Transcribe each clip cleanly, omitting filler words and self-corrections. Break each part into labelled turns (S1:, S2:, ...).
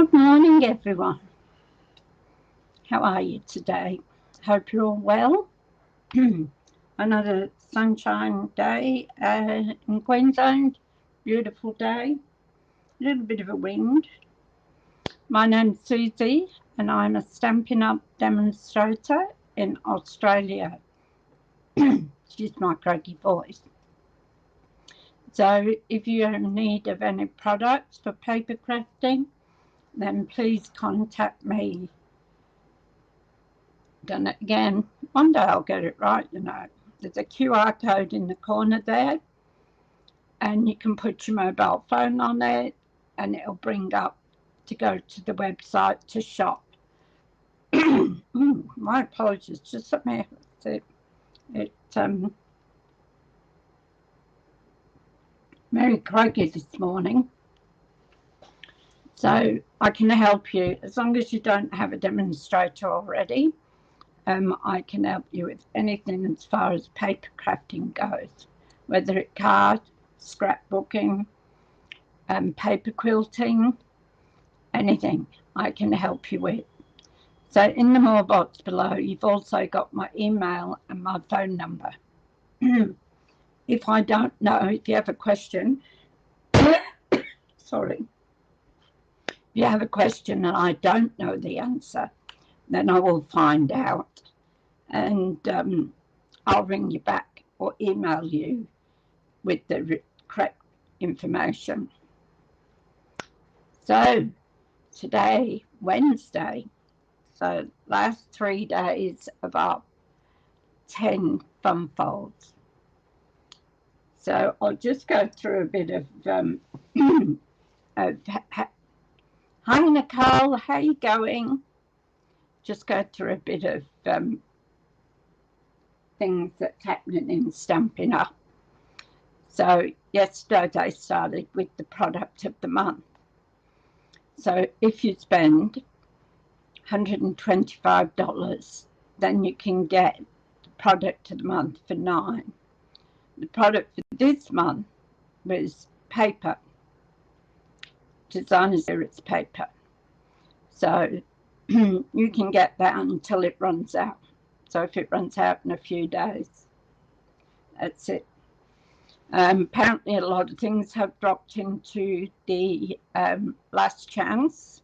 S1: Good morning, everyone. How are you today? Hope you're all well. Another sunshine day in Queensland. Beautiful day. A little bit of a wind. My name's Suzie, and I'm a Stampin' Up demonstrator in Australia. Excuse my croaky voice. So, if you're in need of any products for paper crafting, then please contact me. Done it again. One day I'll get it right, you know. There's a QR code in the corner there, and you can put your mobile phone on it, and it'll bring up to go to the website to shop. My apologies, just let me very croaky this morning. So I can help you as long as you don't have a demonstrator already. I can help you with anything as far as paper crafting goes, whether it's card, scrapbooking, paper quilting, anything I can help you with. So in the more box below, you've also got my email and my phone number. If I don't know, if you have a question, sorry, if you have a question and I don't know the answer, then I will find out, and I'll ring you back or email you with the correct information. So today, Wednesday, so last 3 days of our 10 fun folds. So I'll just go through a bit of hi Nicole, how you going? Just go through a bit of things that's happening in Stampin' Up. So yesterday they started with the product of the month. So if you spend $125, then you can get the product of the month for $9. The product for this month was paper, Designer Series paper. So you can get that until it runs out. So if it runs out in a few days, that's it. Apparently a lot of things have dropped into the last chance.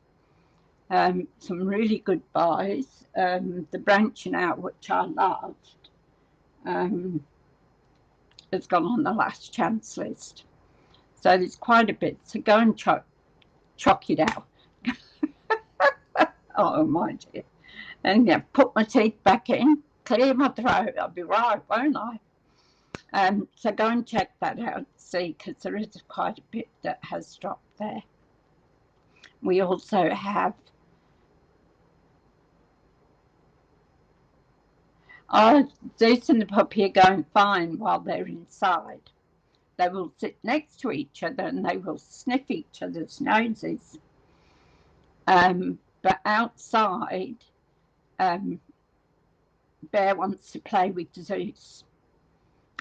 S1: Some really good buys. The branching out, which I loved, has gone on the last chance list. So there's quite a bit. So go and chock it out. Oh my dear. And yeah, put my teeth back in, clear my throat. I'll be right, won't I? So go and check that out, see, because there is quite a bit that has dropped there. We also have Zeus and the puppy are going fine while they're inside. They will sit next to each other and they will sniff each other's noses. But outside, Bear wants to play with Zeus.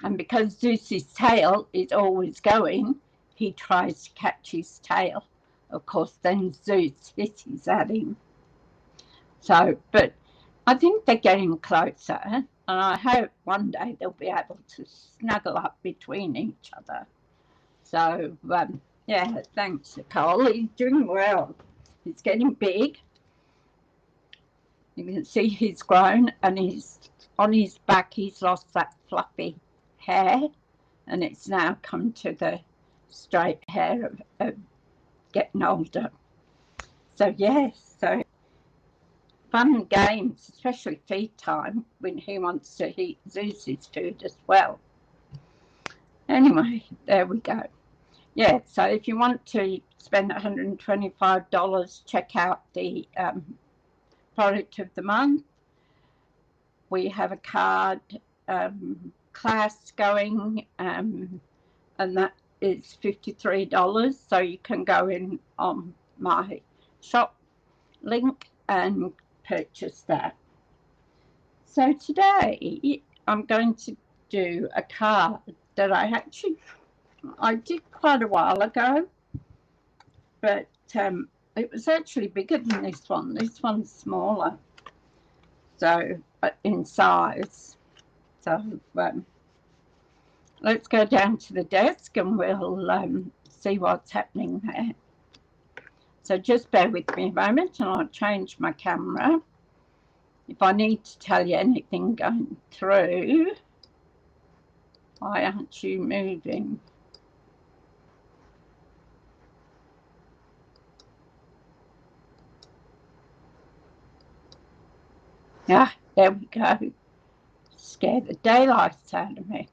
S1: And because Zeus's tail is always going, he tries to catch his tail. Of course, then Zeus hisses at him. So, but I think they're getting closer, and I hope one day they'll be able to snuggle up between each other. So, yeah, thanks, Nicole. He's doing well. He's getting big. You can see he's grown, and he's on his back. He's lost that fluffy hair, and it's now come to the straight hair of getting older. So yes, so fun games, especially feed time when he wants to eat Zeus's food as well. Anyway, there we go. Yeah, so if you want to spend $125, check out the product of the month. We have a card class going, and that is $53. So you can go in on my shop link and purchase that. So today I'm going to do a card that I did quite a while ago, but it was actually bigger than this one. This one's smaller, so in size. So let's go down to the desk and we'll see what's happening there. So just bear with me a moment and I'll change my camera. If I need to tell you anything going through, why aren't you moving? Ah, there we go. Scared the daylights out of me.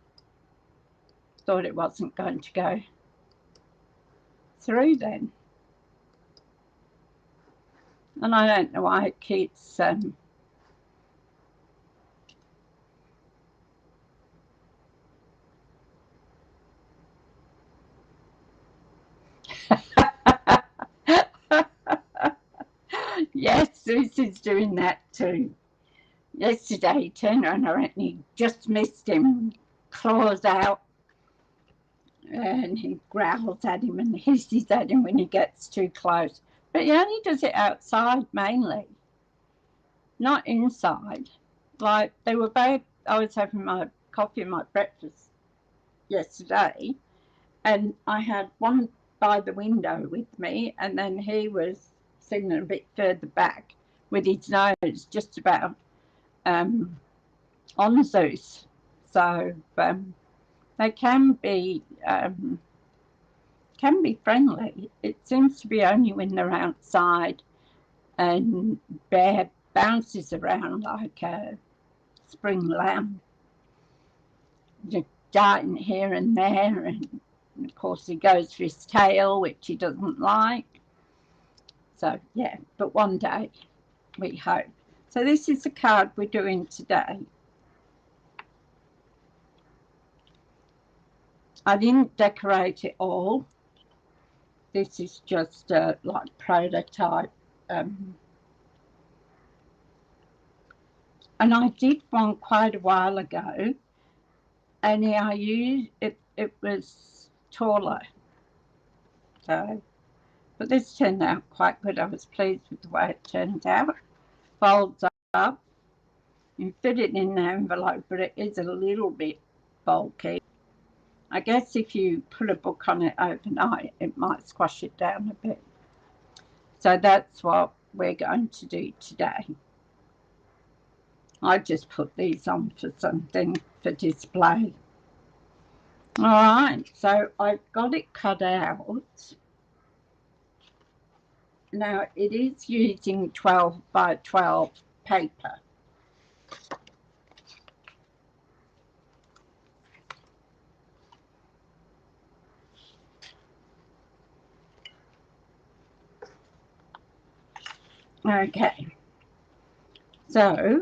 S1: Thought it wasn't going to go through then. And I don't know why it keeps yes, Susie's doing that too. Yesterday he turned around and he just missed him, claws out, and he growls at him and hisses at him when he gets too close. But he only does it outside mainly, not inside. Like they were both, I was having my coffee and my breakfast yesterday, and I had one by the window with me, and then he was sitting a bit further back with his nose just about on Zeus. So they can be friendly. It seems to be only when they're outside and Bear bounces around like a spring lamb, just darting here and there, and of course he goes for his tail, which he doesn't like. So yeah, but one day we hope. So this is the card we're doing today. I didn't decorate it all. This is just a like prototype. And I did one quite a while ago, and I used it. It was taller, so but this turned out quite good. I was pleased with the way it turned out. Folds up. You fit it in the envelope, but it is a little bit bulky. I guess if you put a book on it overnight, it might squash it down a bit. So that's what we're going to do today. I just put these on for something for display. All right, so I've got it cut out. Now it is using 12 by 12 paper. Okay, so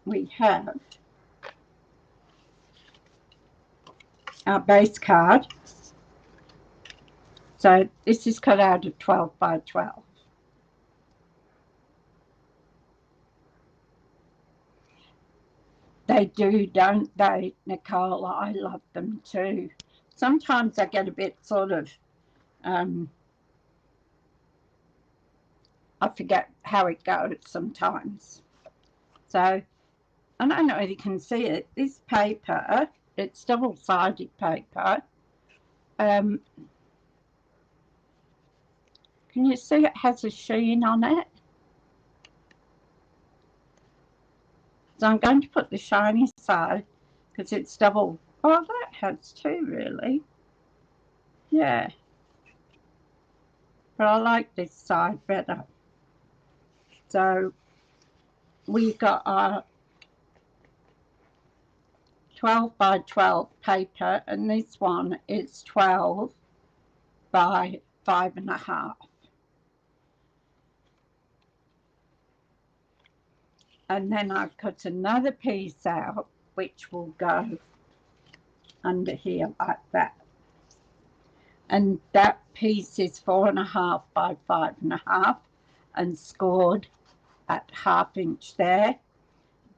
S1: we have our base card. So this is cut out of 12 by 12. They do, don't they, Nicole? I love them too. Sometimes I get a bit sort of, I forget how it goes sometimes. So, I don't know if you can see it. This paper, it's double-sided paper. Can you see it has a sheen on it? So I'm going to put the shiny side because it's double. Oh, that has two, really. Yeah. But I like this side better. So we've got our 12 by 12 paper, and this one is 12 by 5.5. And then I've cut another piece out which will go under here like that. And that piece is 4.5 by 5.5 and scored at 1/2 inch there.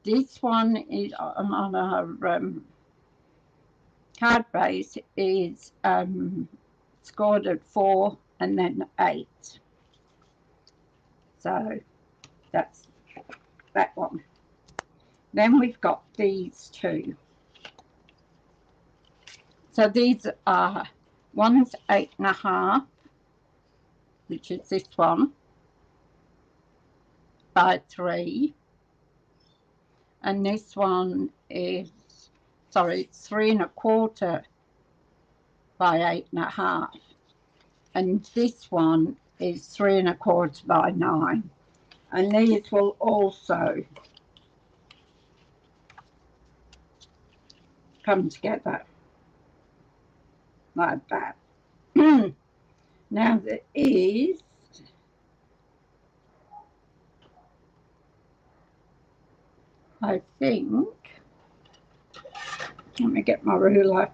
S1: This one is on our card base is scored at 4 and then 8. So that's that one. Then we've got these two. So these are, one's 8.5, which is this one, by 3. And this one is, sorry, it's 3 1/4 by 8.5. And this one is 3 1/4 by 9. And these will also come together like that. Now there is, I think, let me get my ruler.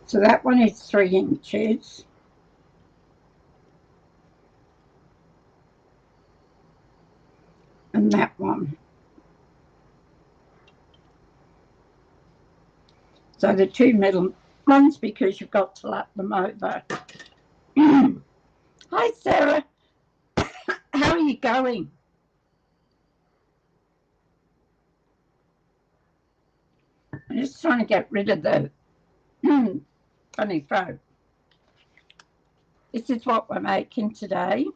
S1: So that one is 3 inches. And that one. So the two middle ones, because you've got to lap them over. Hi, Sarah. How are you going? I'm just trying to get rid of the funny throat. This is what we're making today.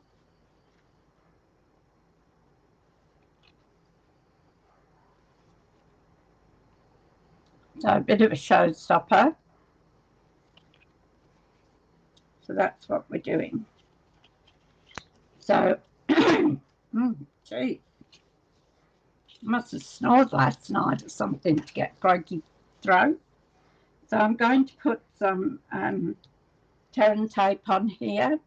S1: So a bit of a showstopper. So that's what we're doing. So, gee, must have snored last night or something to get groggy throat. So I'm going to put some tear and tape on here.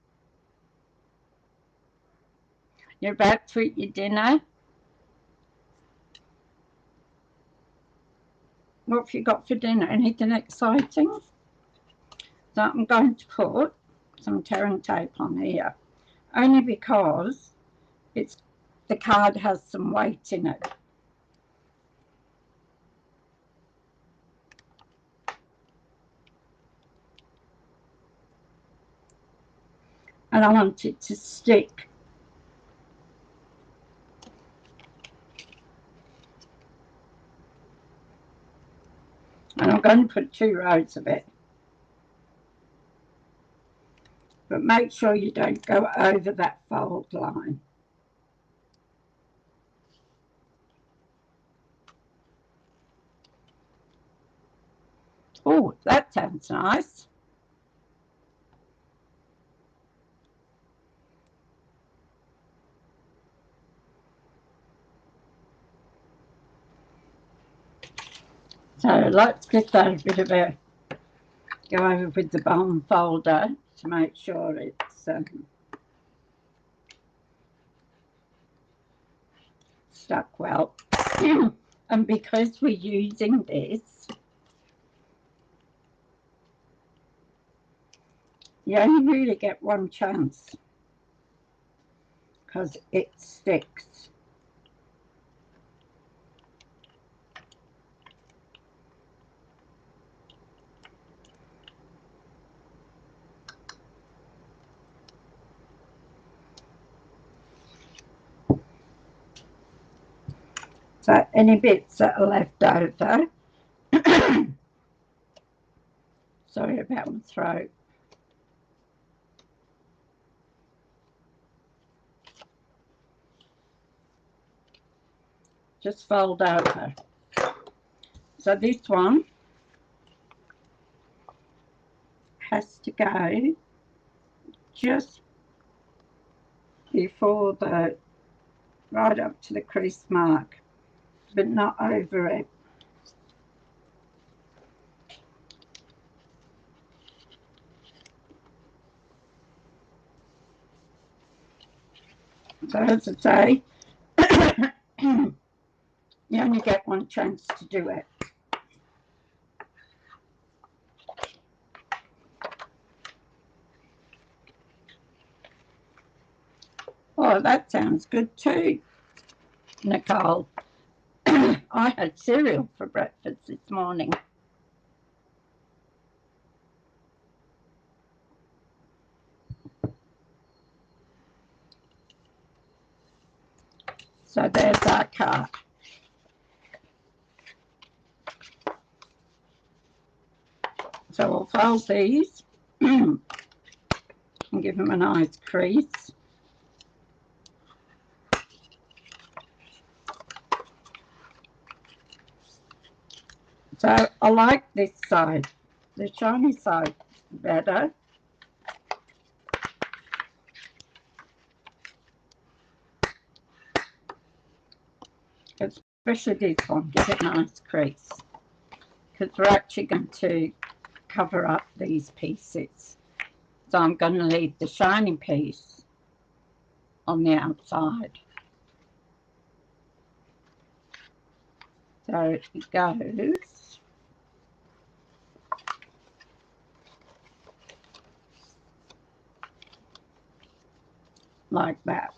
S1: You're about to eat your dinner. What have you got for dinner? Anything exciting? So I'm going to put some tear and tape on here, only because the card has some weight in it. And I want it to stick. And I'm going to put 2 rows of it. But make sure you don't go over that fold line. Oh, that sounds nice. So let's give that a bit of a go over with the bone folder to make sure it's stuck well. And because we're using this, you only really get one chance because it sticks. So any bits that are left over, sorry about my throat. Just fold over. So this one has to go just before the, right up to the crease mark, but not over it. So as I say, you only get one chance to do it. Oh, that sounds good too, Nicole. I had cereal for breakfast this morning. So there's our card. So we'll fold these and give them a nice crease. So I like this side, the shiny side, better. Especially this one, give it a nice crease. Because we're actually going to cover up these pieces. So I'm going to leave the shiny piece on the outside. So it goes like that.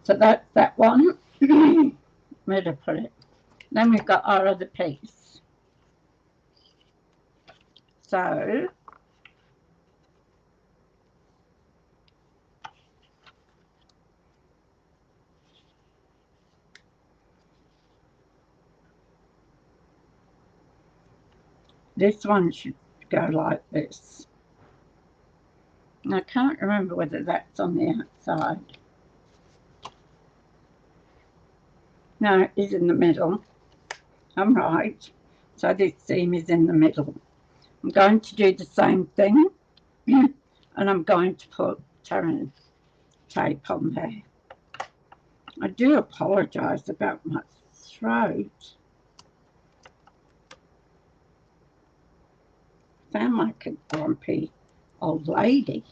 S1: So that's that one. Where to put it? Then we've got our other piece. So this one should go like this. And I can't remember whether that's on the outside. No, it is in the middle. I'm right. So this seam is in the middle. I'm going to do the same thing and I'm going to put Terran tape on there. I do apologise about my throat. I sound like a grumpy old lady.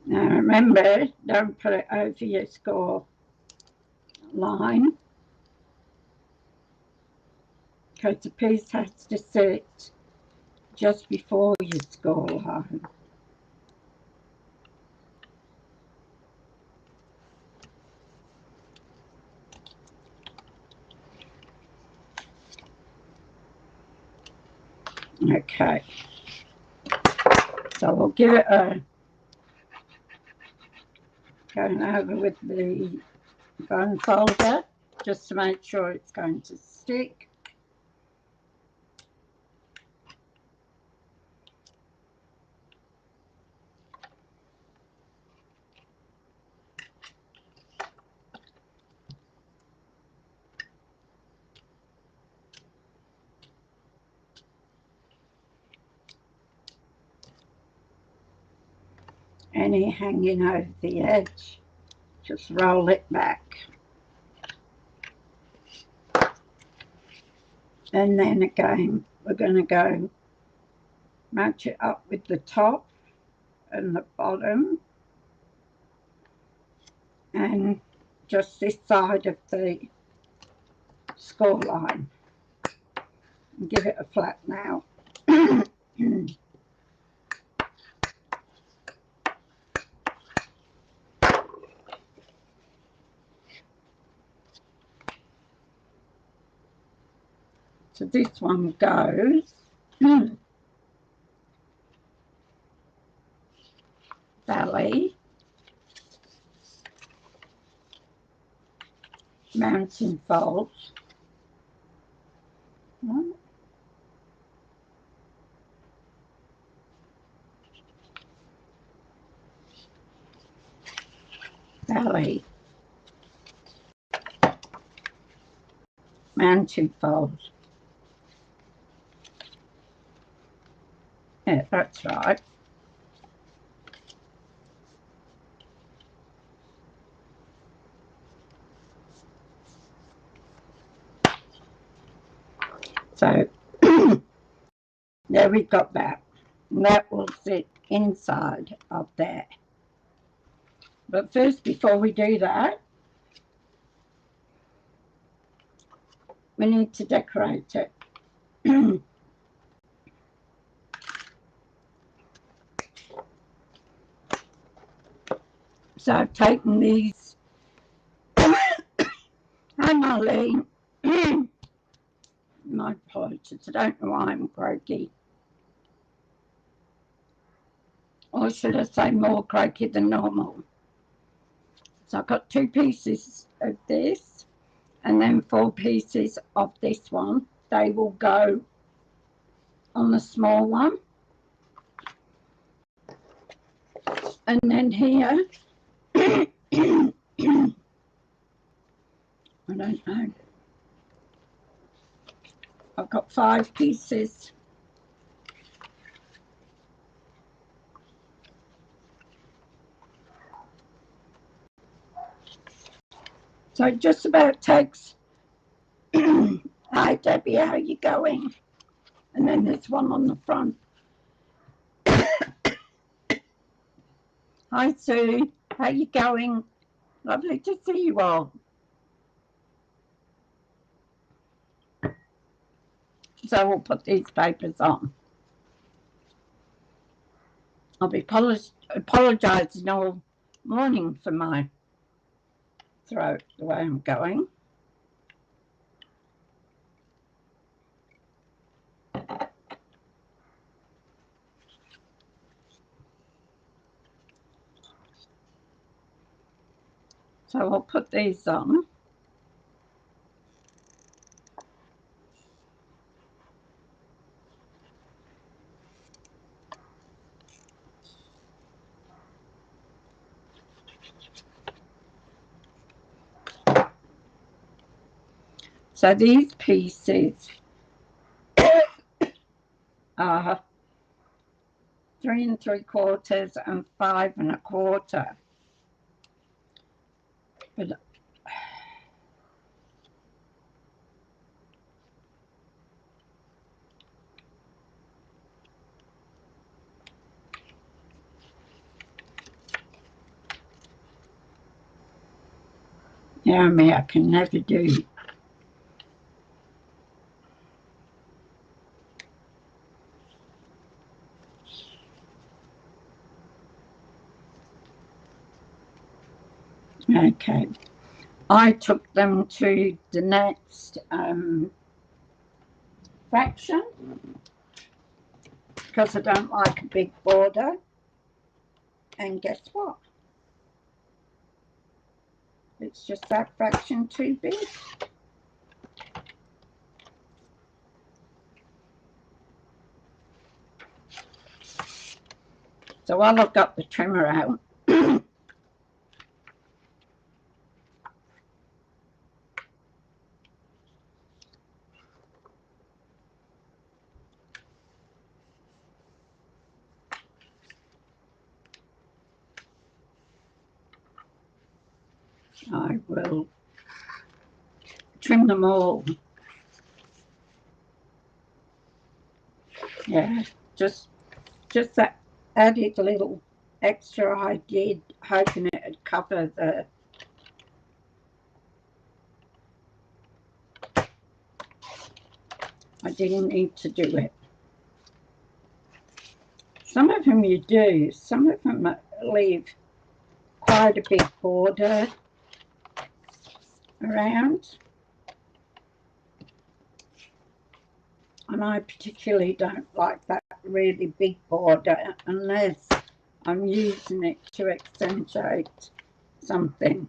S1: Now remember, don't put it over your score line because the piece has to sit just before your score line. Okay, so we'll give it a going over with the bone folder just to make sure it's going to stick. Any hanging over the edge, just roll it back. And then again, we're going to go match it up with the top and the bottom and just this side of the score line. And give it a flat now. So this one goes belly, mountain folds, belly, mountain folds. Yeah, that's right. So There we've got that. And that will sit inside of there. But first, before we do that, we need to decorate it. So I've taken these. Hi, Molly. My apologies. I don't know why I'm croaky. Or should I say more croaky than normal? So I've got 2 pieces of this and then 4 pieces of this one. They will go on the small one. And then here, I don't know. I've got 5 pieces. So it just about takes, hi Debbie, how are you going? And then there's one on the front. Hi Sue, how you going? Lovely to see you all. So we'll put these papers on. I'll be apologising all morning for my throat, the way I'm going. So I'll put these on. So these pieces are 3 3/4 and 5 1/4. But yeah, me, I can never do. Okay, I took them to the next fraction because I don't like a big border. And guess what? It's just that fraction too big. So while I've got the trimmer out, I will trim them all. Yeah, just that added little extra I did, hoping it would cover the I didn't need to do it. Some of them you do, some of them leave quite a big border around. And I particularly don't like that really big border unless I'm using it to accentuate something.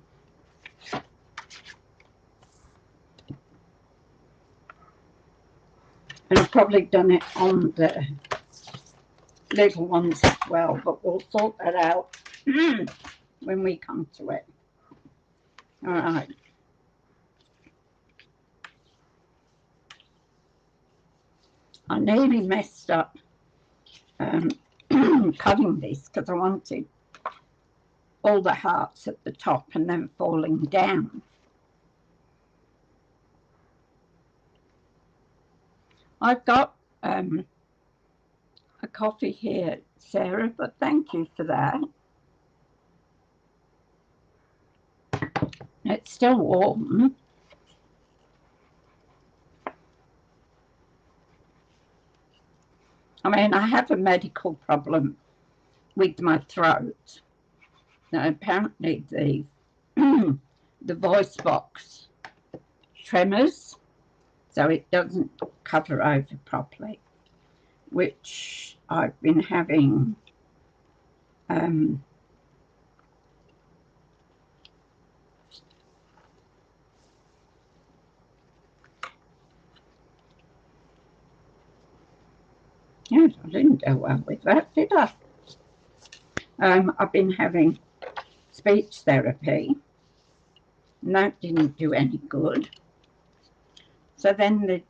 S1: And I've probably done it on the little ones as well, but we'll sort that out when we come to it. All right. I nearly messed up cutting this because I wanted all the hearts at the top and then falling down. I've got of coffee here, Sarah, but thank you for that. It's still warm. I mean, I have a medical problem with my throat. Now, apparently the the voice box tremors, so it doesn't cover over properly, which I've been having yes, I didn't do well with that, did I? I've been having speech therapy, and that didn't do any good. So then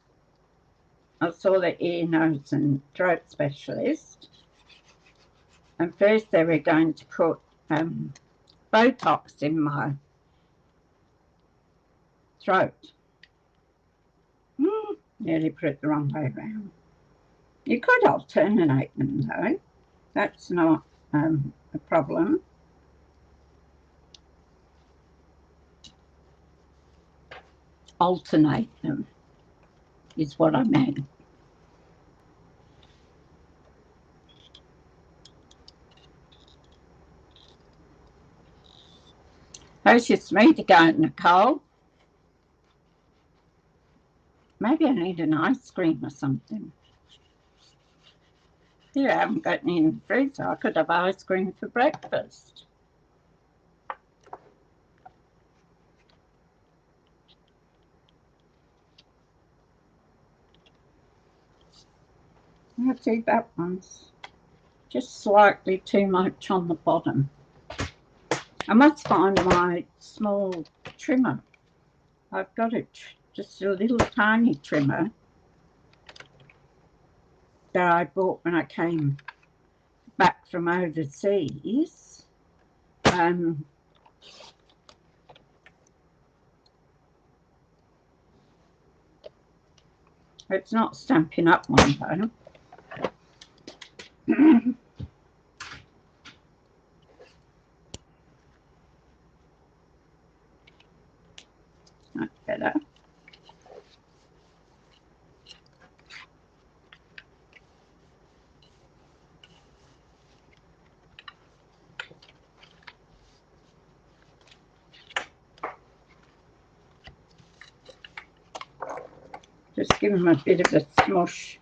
S1: I saw the ear, nose and throat specialist, and first they were going to put Botox in my throat. Nearly put it the wrong way around. You could alternate them though. That's not a problem. Alternate them is what I meant. How's your smoothie going, Nicole? Maybe I need an ice cream or something. Here, I haven't got any in the freezer. I could have ice cream for breakfast. I see that one's just slightly too much on the bottom. I must find my small trimmer. I've got just a little tiny trimmer that I bought when I came back from overseas. It's not Stampin' Up one though. That's better. Just give them a bit of a smush.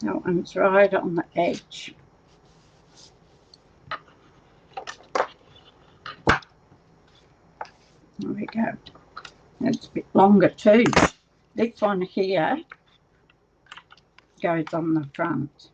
S1: That one's right on the edge. There we go. It's a bit longer too. This one here goes on the front.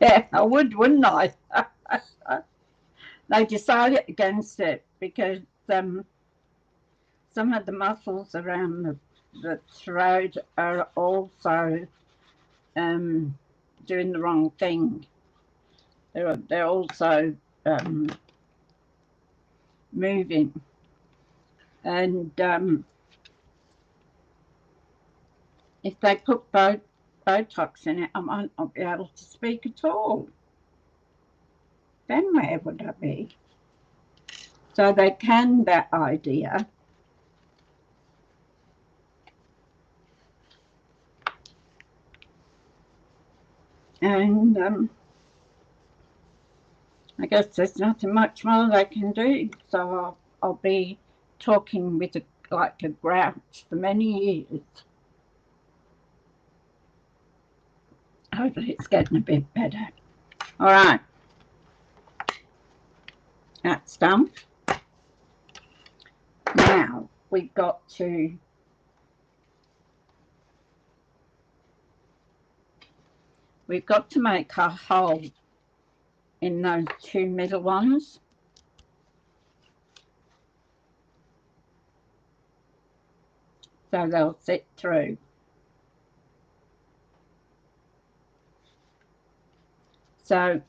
S1: Yeah, I would, wouldn't I? They decided against it because some of the muscles around the throat are also doing the wrong thing. They're also moving, and if they put Botox in it, I might not be able to speak at all. Then where would I be? So they canned that idea. And I guess there's nothing much more they can do. So I'll be talking with like a grouch for many years. Hopefully it's getting a bit better. All right. That's done. Now we've got to make a hole in those two middle ones. So they'll fit through. So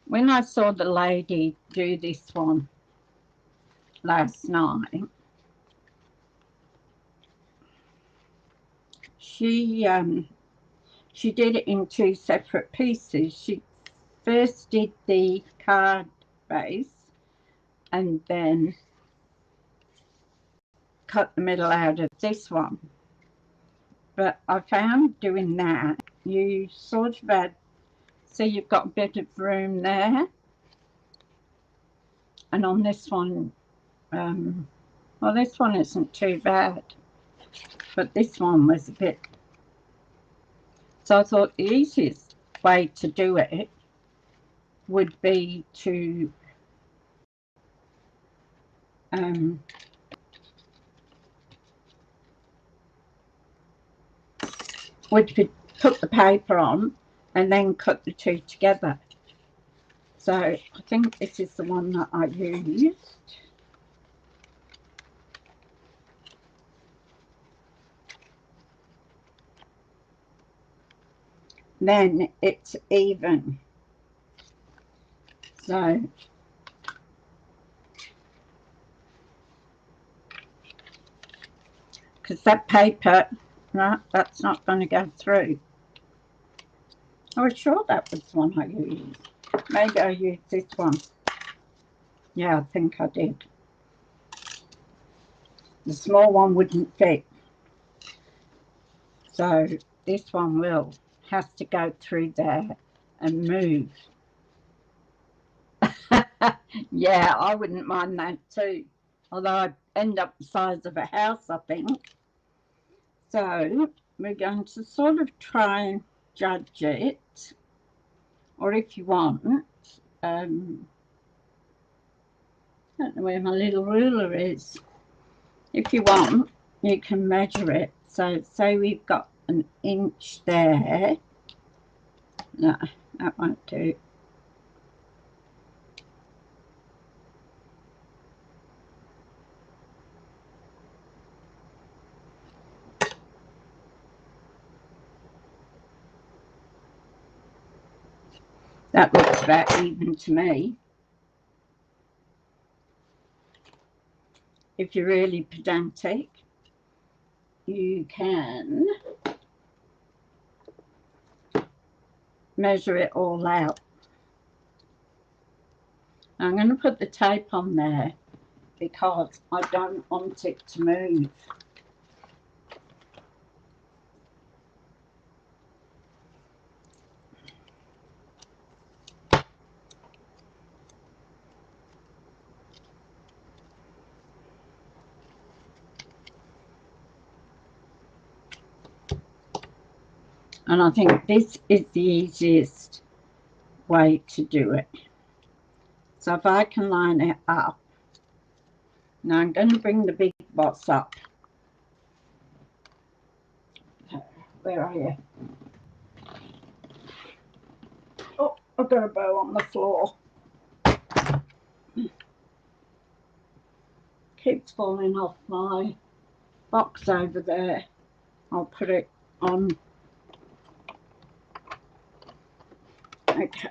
S1: when I saw the lady do this one last night, she did it in two separate pieces. She first did the card base and then cut the middle out of this one. But I found doing that, you sort of had, so you've got a bit of room there. And on this one, well, this one isn't too bad, but this one was a bit. So I thought the easiest way to do it would be to put the paper on and then cut the two together. So I think this is the one that I used. Then it's even. So because that paper, right, that's not going to go through. I was sure that was the one I used. Maybe I used this one. Yeah, I think I did. The small one wouldn't fit. So this one has to go through there and move. Yeah, I wouldn't mind that too. Although I'd end up the size of a house, I think. So we're going to sort of try and judge it. Or if you want, I don't know where my little ruler is. If you want, you can measure it. So say we've got an inch there. No, that won't do. That looks about even to me. If you're really pedantic, you can measure it all out. I'm going to put the tape on there because I don't want it to move. And I think this is the easiest way to do it. So if I can line it up, now I'm going to bring the big box up. Where are you? Oh, I've got a bow on the floor. Keeps falling off my box over there. I'll put it on. Okay.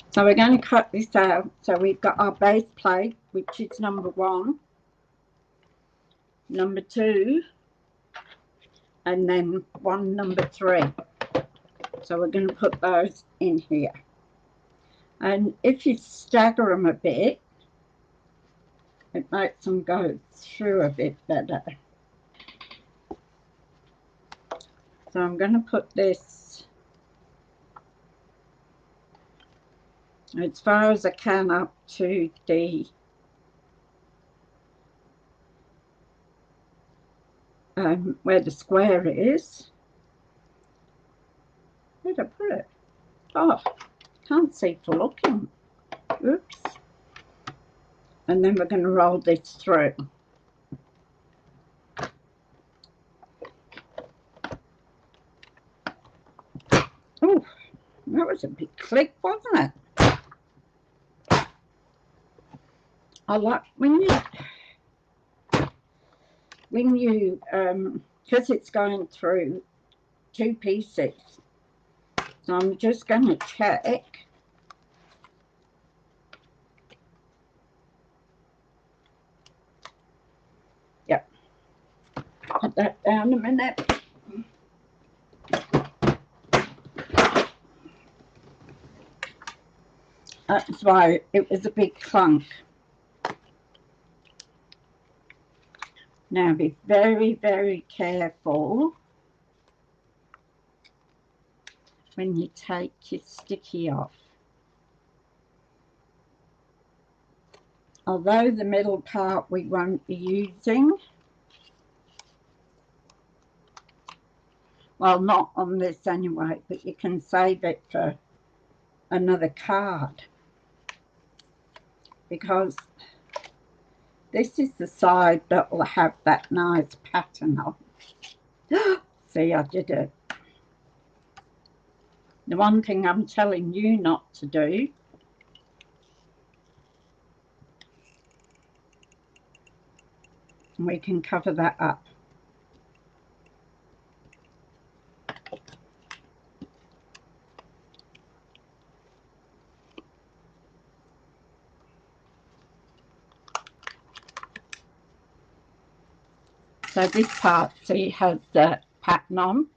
S1: So we're going to cut this out. So we've got our base plate, which is number 1, number 2, and then one number 3. So we're going to put those in here. And if you stagger them a bit, it makes them go through a bit better. So I'm going to put this as far as I can up to the where the square is. Where did I put it? Oh, can't see for looking. Oops. And then we're going to roll this through. Oh, that was a big click, wasn't it? I like when you because it's going through 2 pieces. So I'm just going to check. Yep. Put that down a minute. That's why it was a big clunk. Now be very, very careful when you take your sticky off. Although the middle part we won't be using, well, not on this anyway, but you can save it for another card, because this is the side that will have that nice pattern on. See, I did it. The one thing I'm telling you not to do we can cover that up. So this part, see, has the pattern on.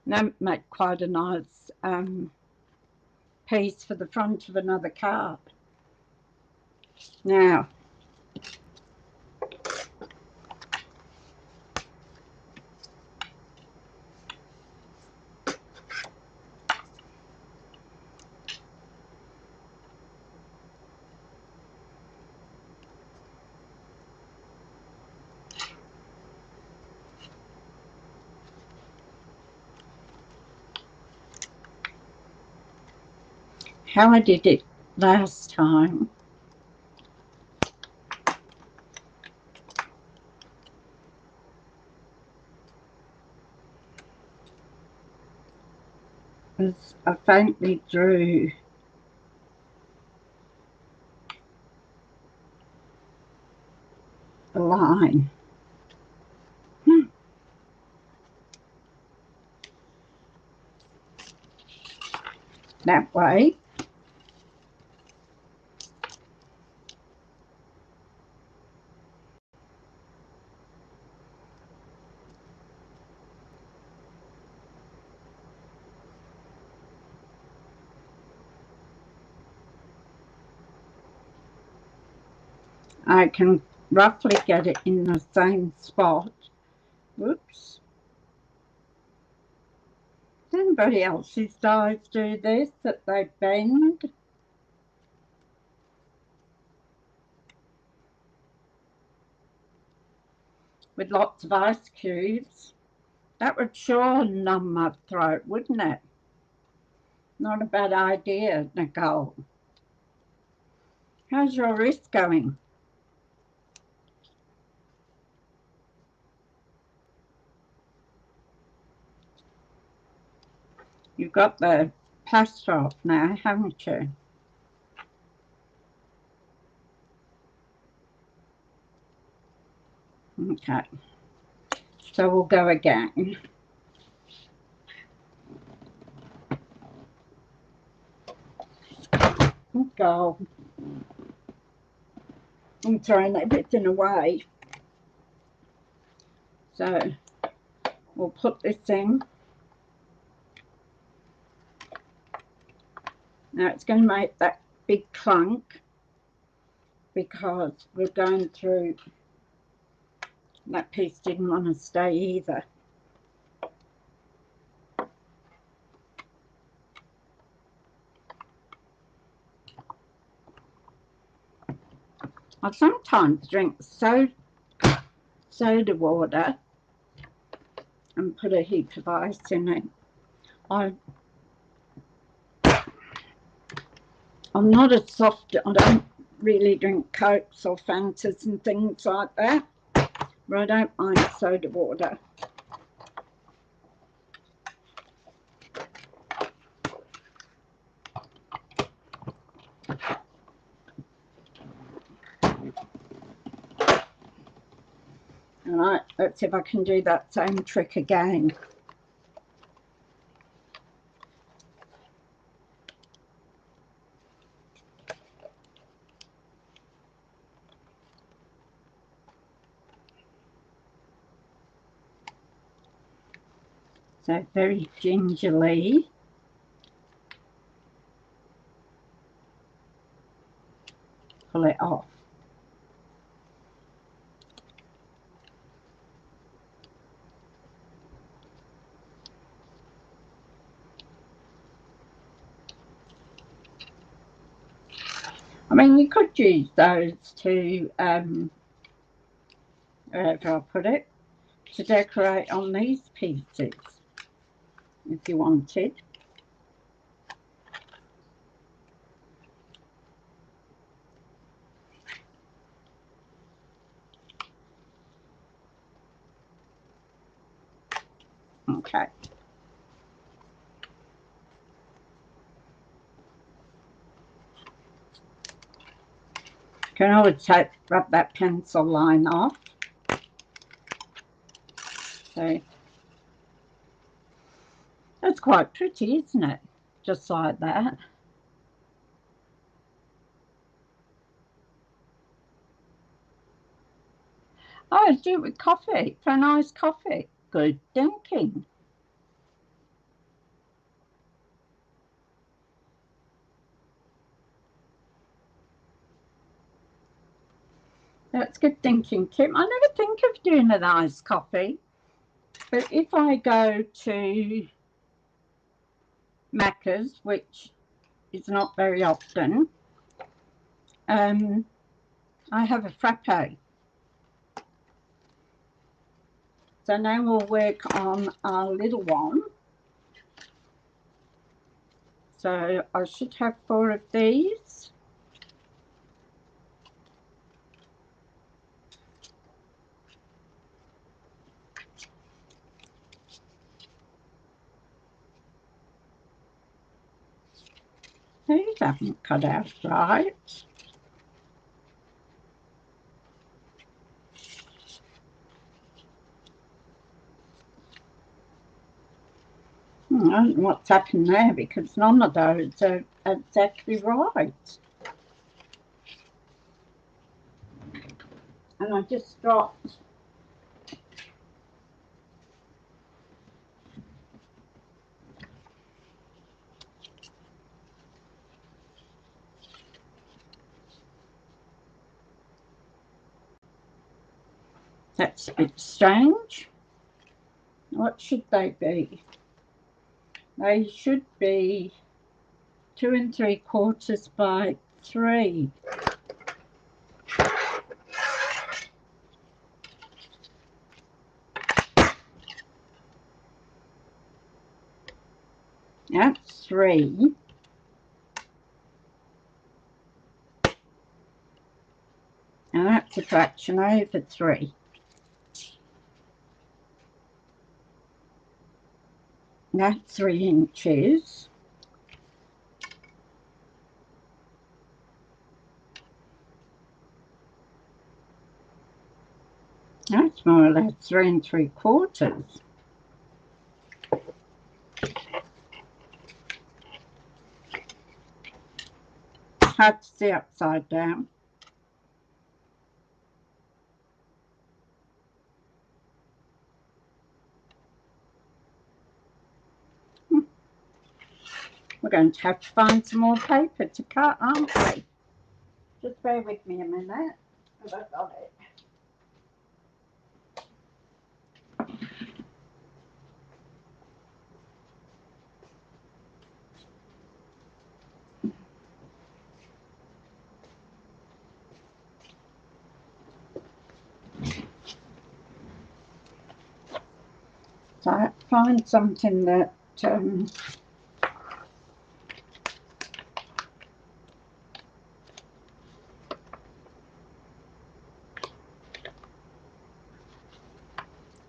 S1: That make quite a nice piece for the front of another card. Now, how I did it last time was I faintly drew a line. That way. I can roughly get it in the same spot. Whoops. Does anybody else's dies do this, that they bend? With lots of ice cubes. That would sure numb my throat, wouldn't it? Not a bad idea, Nicole. How's your wrist going? You've got the plaster off now, haven't you? Okay. So we'll go again. Go. I'm throwing everything away. So we'll put this in. Now it's going to make that big clunk because we're going through, that piece didn't want to stay either. I sometimes drink soda water and put a heap of ice in it. I'm not a soft, I don't really drink Cokes or Fantas and things like that, but I don't mind soda water. Alright, let's see if I can do that same trick again. So very gingerly. Pull it off. I mean, you could use those to, wherever I put it, to decorate on these pieces, if you wanted. Okay. Can always rub that pencil line off. So that's quite pretty, isn't it? Just like that. Oh, do it with coffee, for a nice coffee. Good thinking. That's good thinking, Kim. I never think of doing a nice coffee, but if I go to Macca's, which is not very often, I have a frappe. So now we'll work on our little one. So I should have 4 of these. These haven't cut out right. I don't know what's happened there because none of those are exactly right. And I just dropped that's a bit strange. What should they be? They should be 2 3/4 by 3. That's 3. And that's a fraction over 3. That's 3 inches. That's more or less 3 3/4. Hard to see upside down. We're going to have to find some more paper to cut, aren't we? Just bear with me a minute. I've got it. So I have to find something that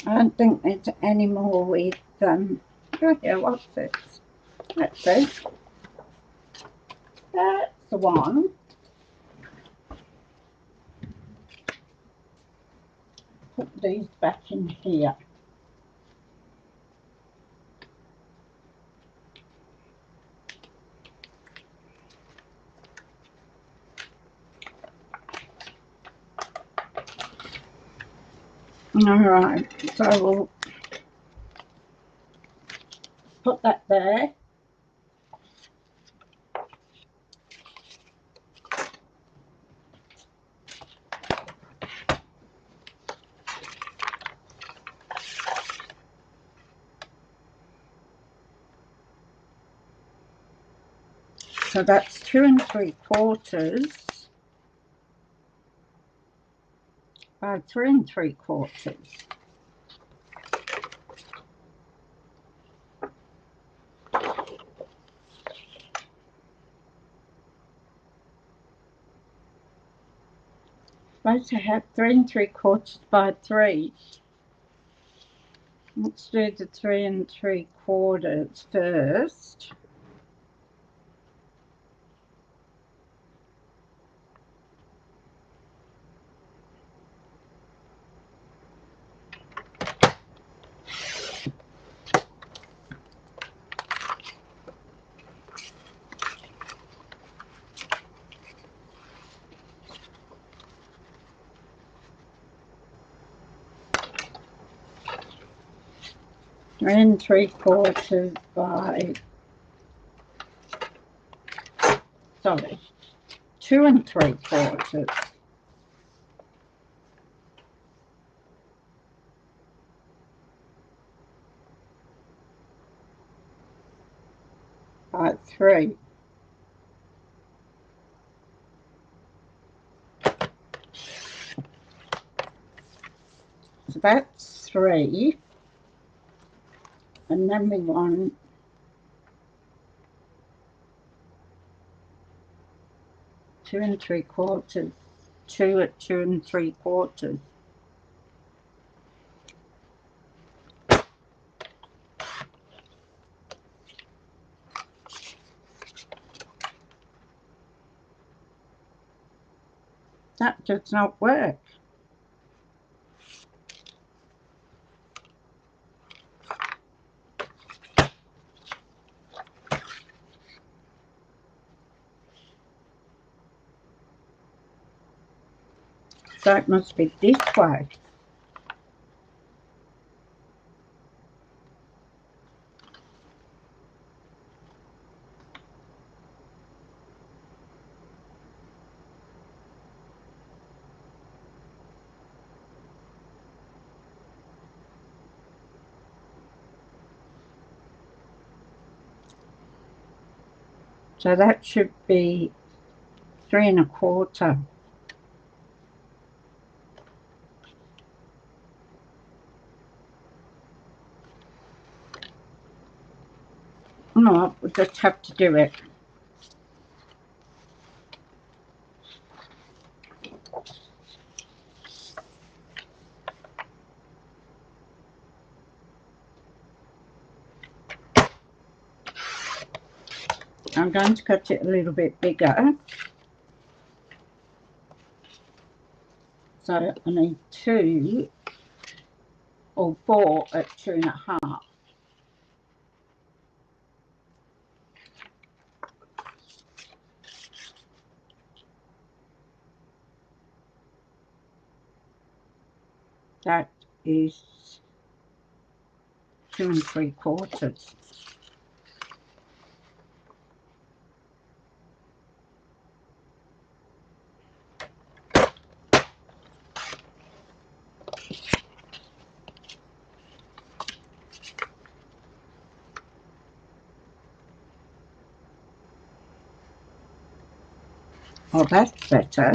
S1: I don't think there's any more with, oh yeah, what's this? Let's see. That's the one. Put these back in here. All right, so we'll put that there. So that's 2 3/4 by 3 3/4. Supposed to have 3 3/4 by 3. Let's do the 3 3/4 first. Three 3/4 by, sorry, 2 3/4 by 3. So that's 3. And then we want 2 3/4, 2 at 2 3/4. That does not work. So it must be this way. So that should be 3 1/4. No, we'll just have to do it. I'm going to cut it a little bit bigger. So I need 2 or 4 at 2 1/2. That is 2 3/4. Oh, that's better.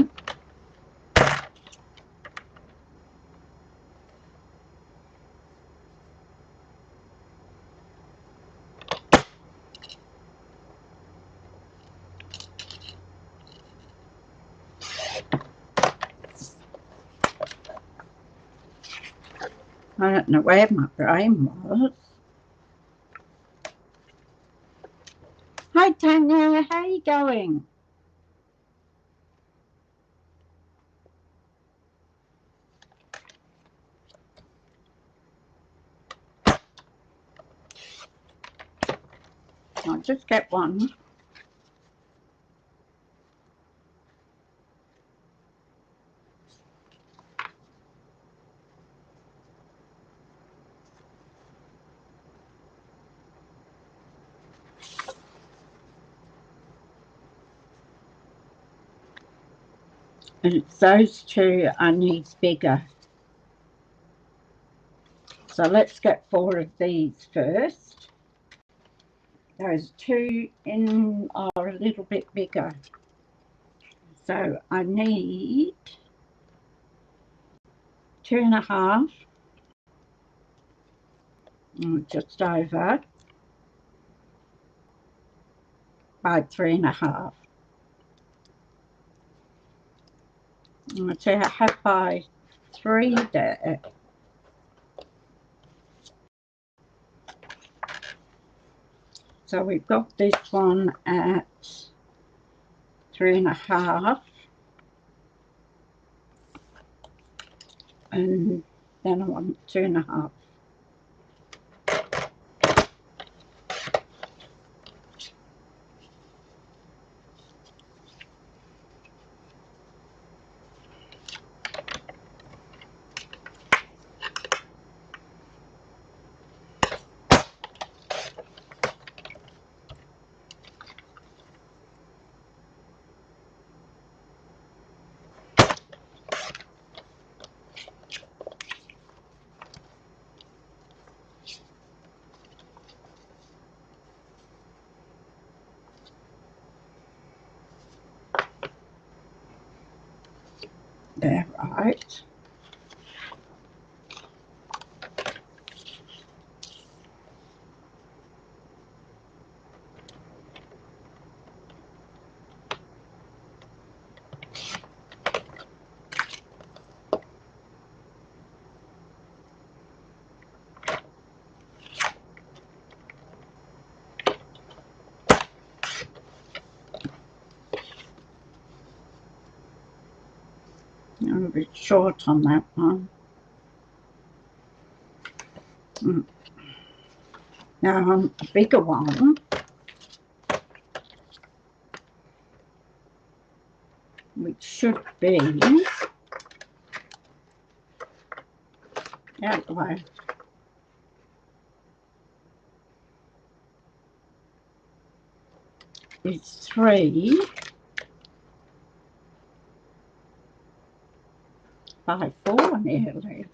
S1: I don't know where my brain was. Hi Tanya, how are you going? I'll just get one. And it's those two I need bigger. So let's get 4 of these first. Those 2 in are a little bit bigger. So I need 2.5, just over, by 3.5. So I have by 3 there. So we've got this one at 3.5, and then I want 2.5. There, right. I'm a bit short on that one. Now a bigger one, which should be out of the way. It's 3 by 4 nearly.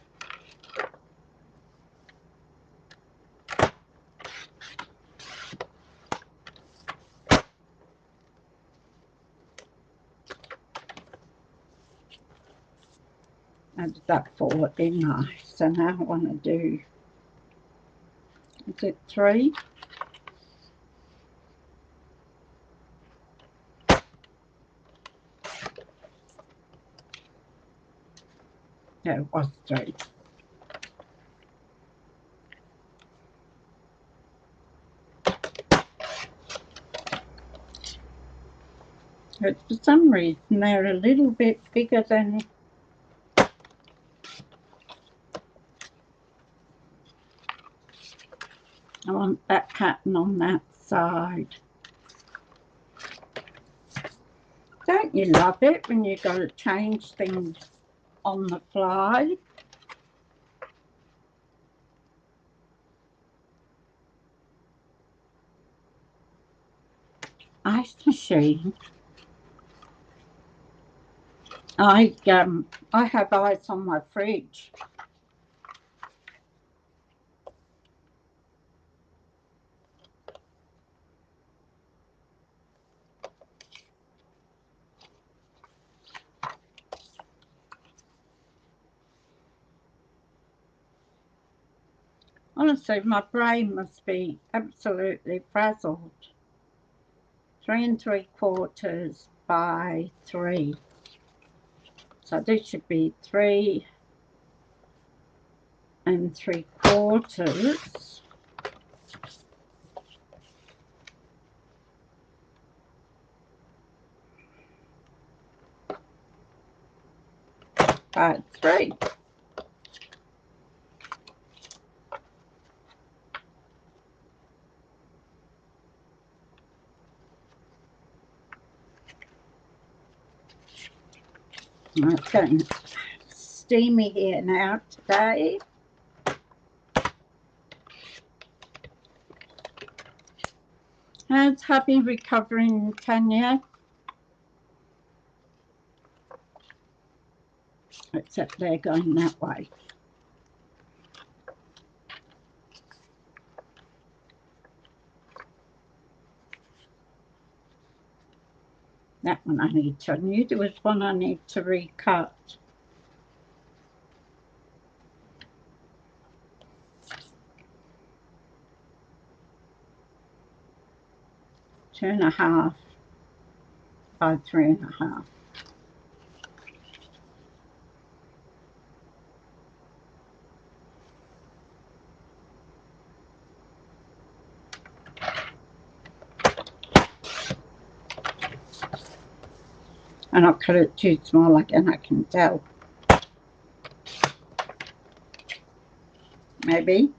S1: I did that 4, didn't I? So now I want to do, is it 3? No, it was 3. But for some reason they're a little bit bigger than I want that pattern on that side. Don't you love it when you got to change things on the fly? Ice machine. I have ice on my fridge. Honestly, my brain must be absolutely frazzled. 3 3/4 by 3. So this should be 3 3/4. By 3. It's getting steamy here now today. How's hubby recovering, Tanya? Except they're going that way. That one I need to. I knew there was one I need to recut. Two and a half by 3.5. And I'll cut it too small again, I can tell. Maybe.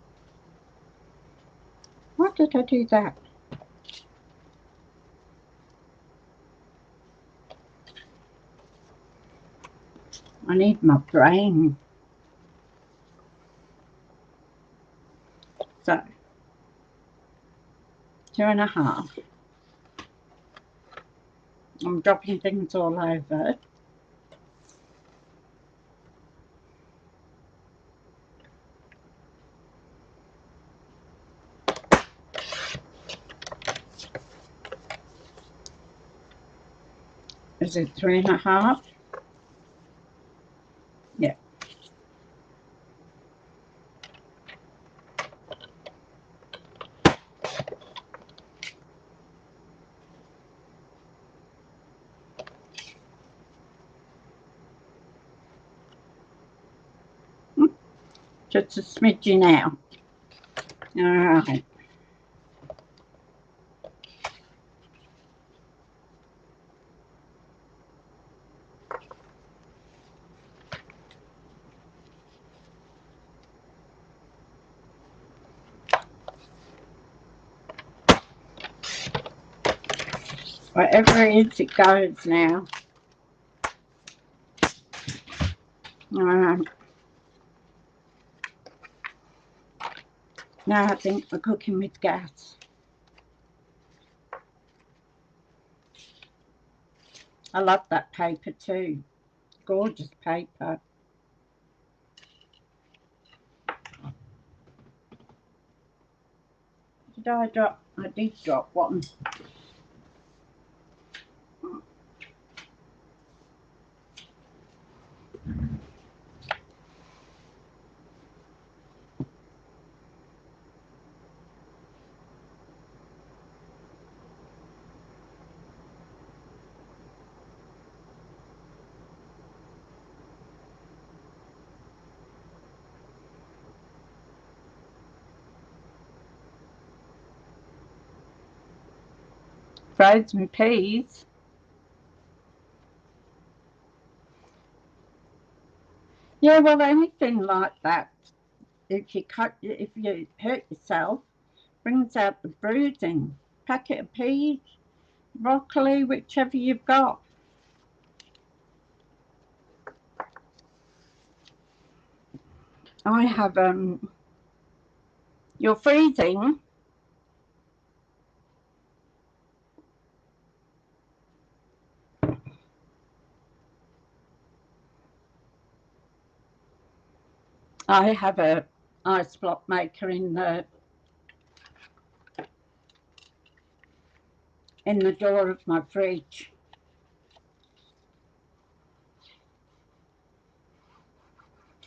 S1: Why did I do that? I need my brain. So, 2.5. I'm dropping things all over. Is it 3.5? Yeah. Just a smidgy now. All right. Whatever it is, it goes now. Now I think we're cooking with gas. I love that paper too. Gorgeous paper. Did I drop? I did drop one. Frozen peas. Yeah, well, anything like that. If you hurt yourself, brings out the bruising. Packet of peas, broccoli, whichever you've got. I have you're freezing. I have a ice block maker in the door of my fridge.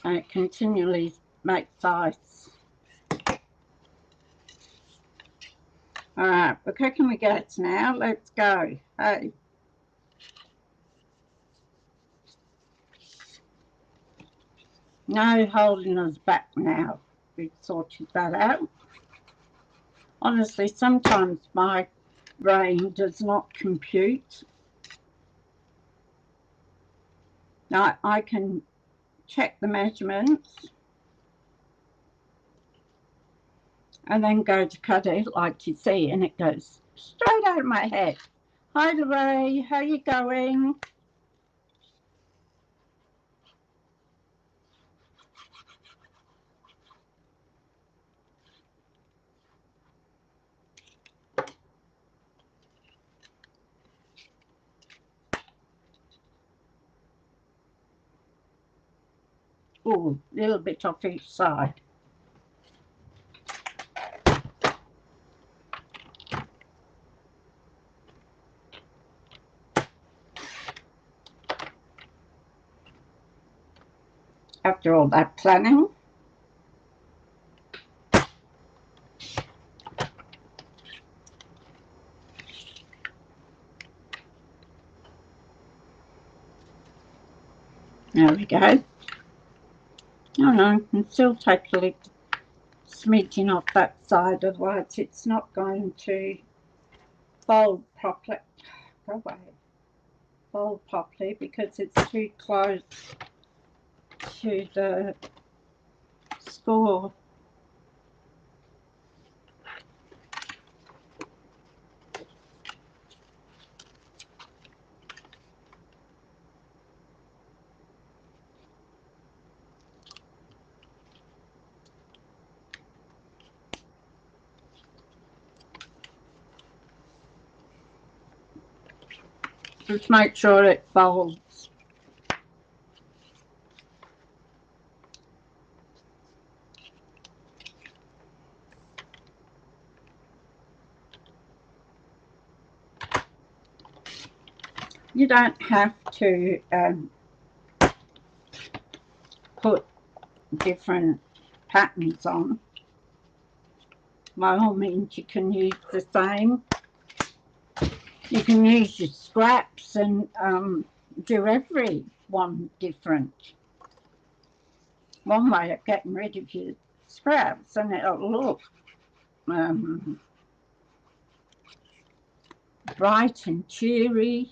S1: And it continually makes ice. All right, we're cooking with gas now. Let's go. Hey. No holding us back now. We've sorted that out. Honestly, sometimes my brain does not compute. Now I can check the measurements and then go to cut it like you see, and it goes straight out of my head. Hi Lorraine, how you going? Oh, a little bit off each side. After all that planning. There we go. Oh no, and still take a little smidging off that side, otherwise it's not going to fold properly. Go away. Fold properly because it's too close to the score. Just make sure it folds. You don't have to put different patterns on. By all means, you can use the same. You can use your scraps and do every one different. One way of getting rid of your scraps, and it'll look bright and cheery.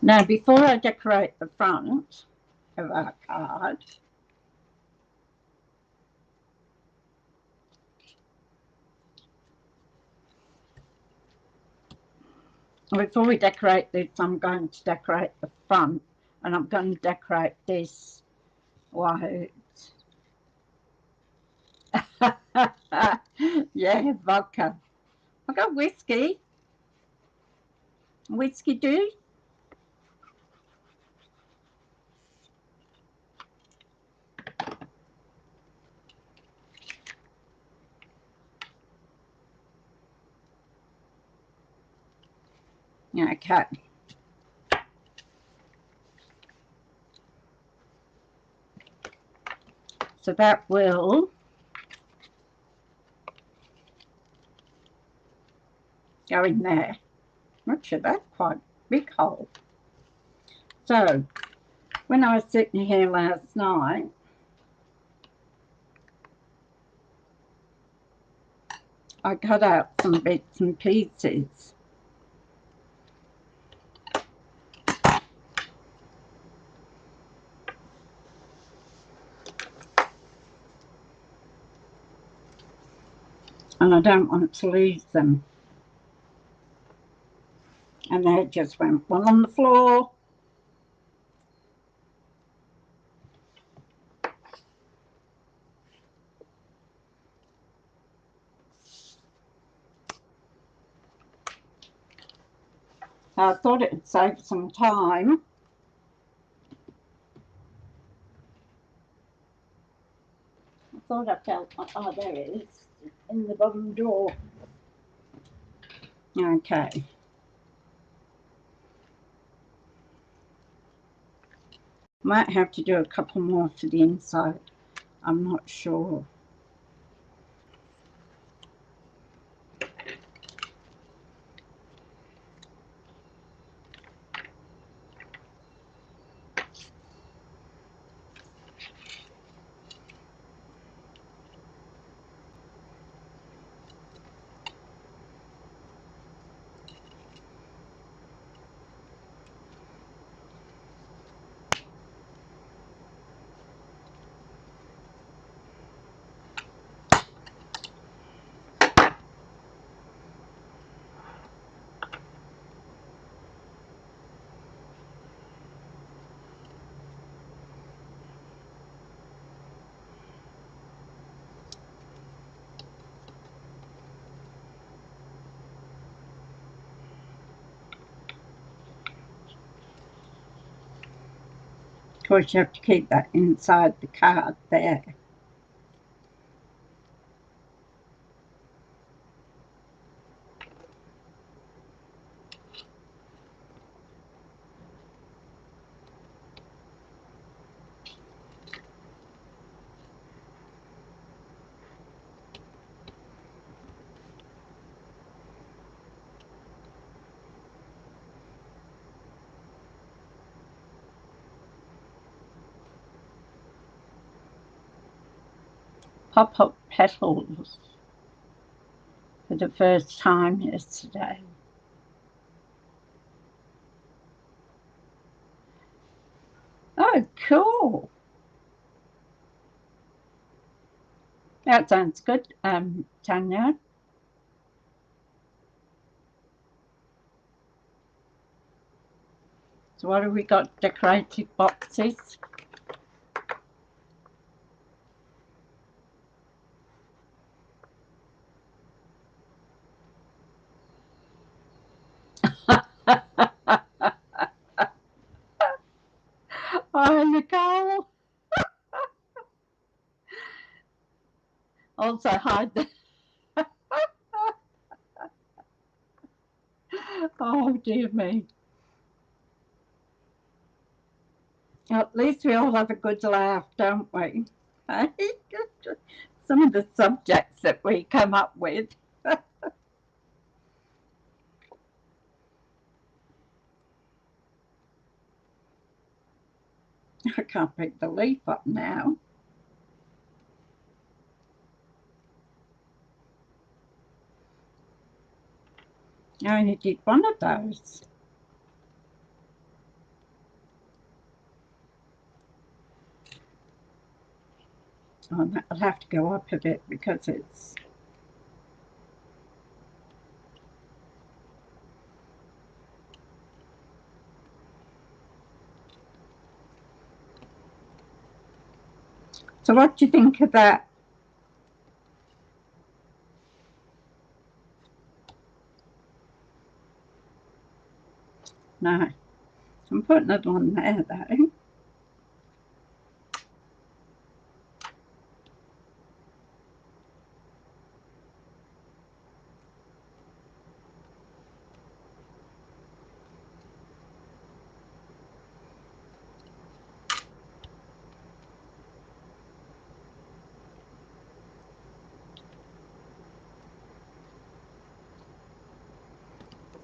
S1: Now, before I decorate the front of our card, before we decorate this, I'm going to decorate the front, and I'm going to decorate this white. Yeah, vodka. I got whiskey. Whiskey do? Okay. So that will go in there. Actually, that's quite a big hole. So, when I was sitting here last night, I cut out some bits and pieces. And I don't want to lose them. And there just went one on the floor. I thought it would save some time. I thought I felt, there it is, in the bottom drawer. Okay. Might have to do a couple more for the inside. I'm not sure. Of course, you have to keep that inside the card there. Pop-up petals for the first time yesterday. Oh, cool. That sounds good, Tanya. So what have we got? Decorated boxes. Oh, Nicole. Also hide the... Oh, dear me. At least we all have a good laugh, don't we? Some of the subjects that we come up with. I can't pick the leaf up now. I only did one of those. Oh, I'll have to go up a bit because it's... So what do you think of that? No, I'm putting it on there though.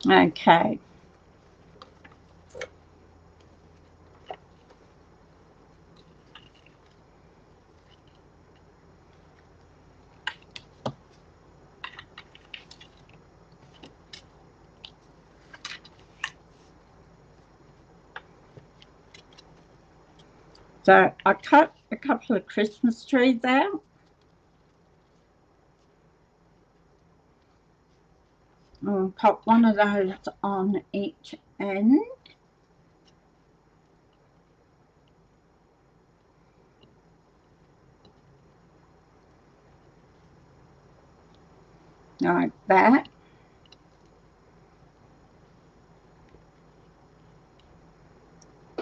S1: Okay. So I cut a couple of Christmas trees out. I'll put one of those on each end. Like that.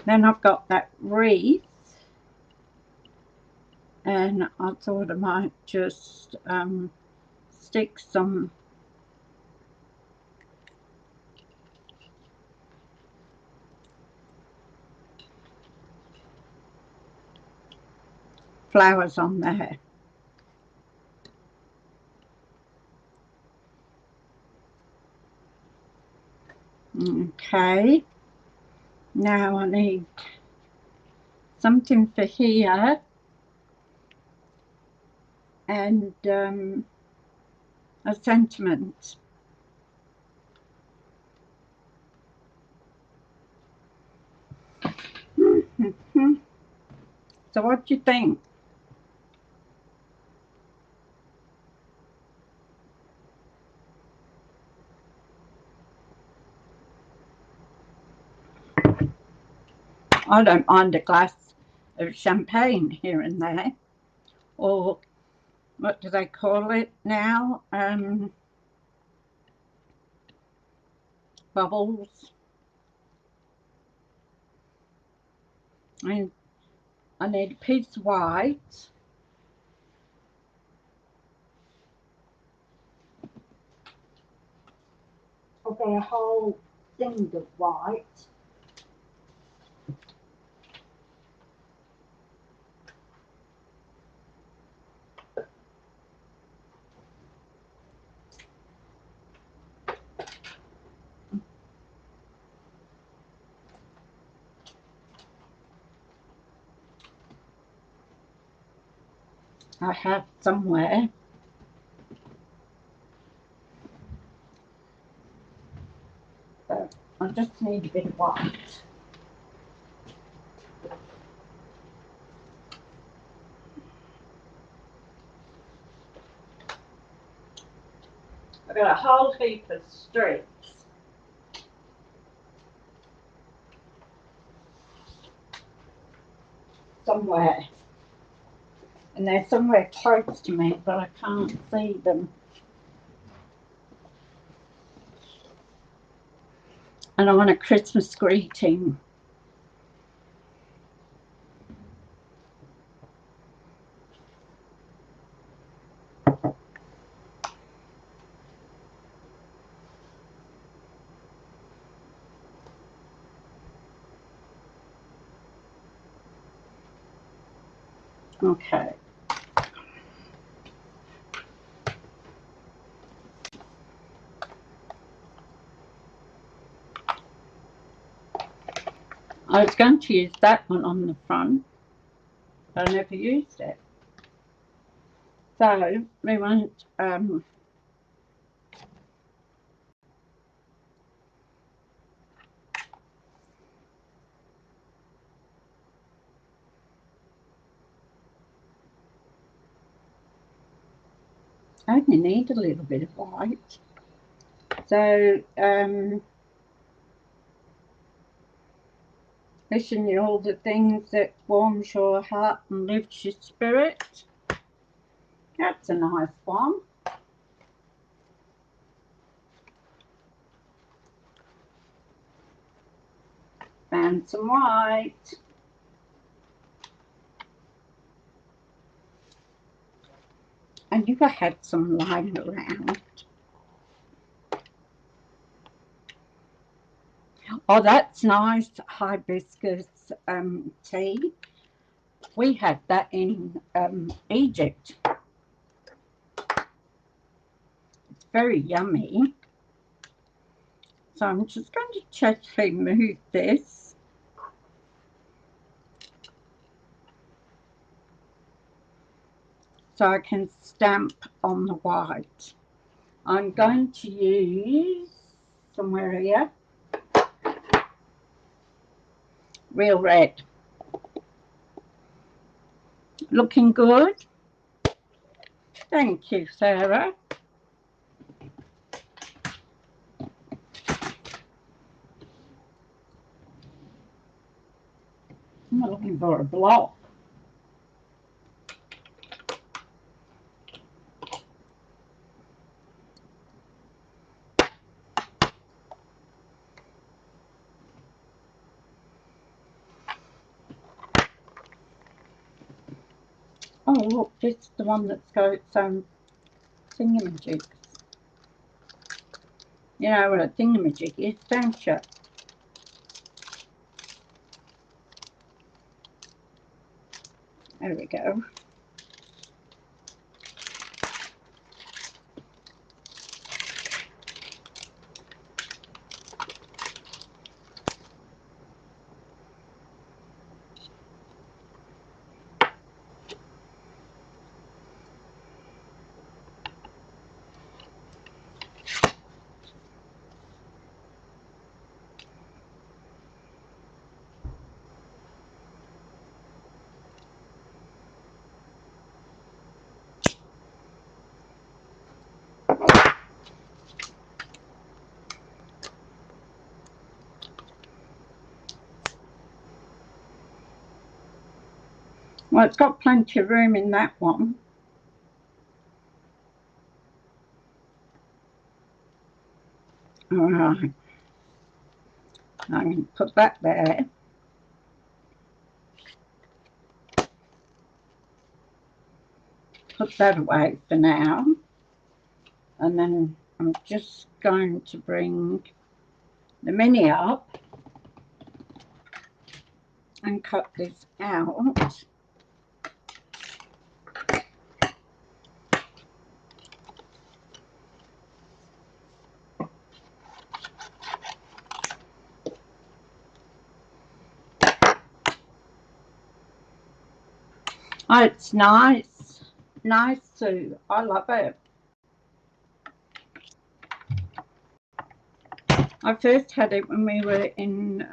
S1: Then I've got that wreath, and I thought I might just stick some flowers on there. Okay, now I need something for here, and a sentiment. So what do you think? I don't mind a glass of champagne here and there, or what do they call it now? Bubbles. And I need a piece of white. I've got a whole thing of white. I have somewhere. But I just need a bit of white. I've got a whole heap of streaks. Somewhere. And they're somewhere close to me, but I can't see them. And I want a Christmas greeting. Okay. I was going to use that one on the front, but I never used it. So we want I only need a little bit of white. So wishing you all the things that warms your heart and lifts your spirit. That's a nice one. Found some white. I knew I had some lying around. Oh, that's nice. Hibiscus tea. We had that in Egypt. It's very yummy. So I'm just going to gently move this. So I can stamp on the white. I'm going to use somewhere here. Real red. Looking good. Thank you, Sarah. I'm not looking for a block. Oh, look, this is the one that's got its own thingamajigs. You know what a thingamajig is, don't you? There we go. Well, it's got plenty of room in that one. All right. I'm going to put that there. Put that away for now. And then I'm just going to bring the mini up and cut this out. Oh, it's nice. Nice too. I love it. I first had it when we were in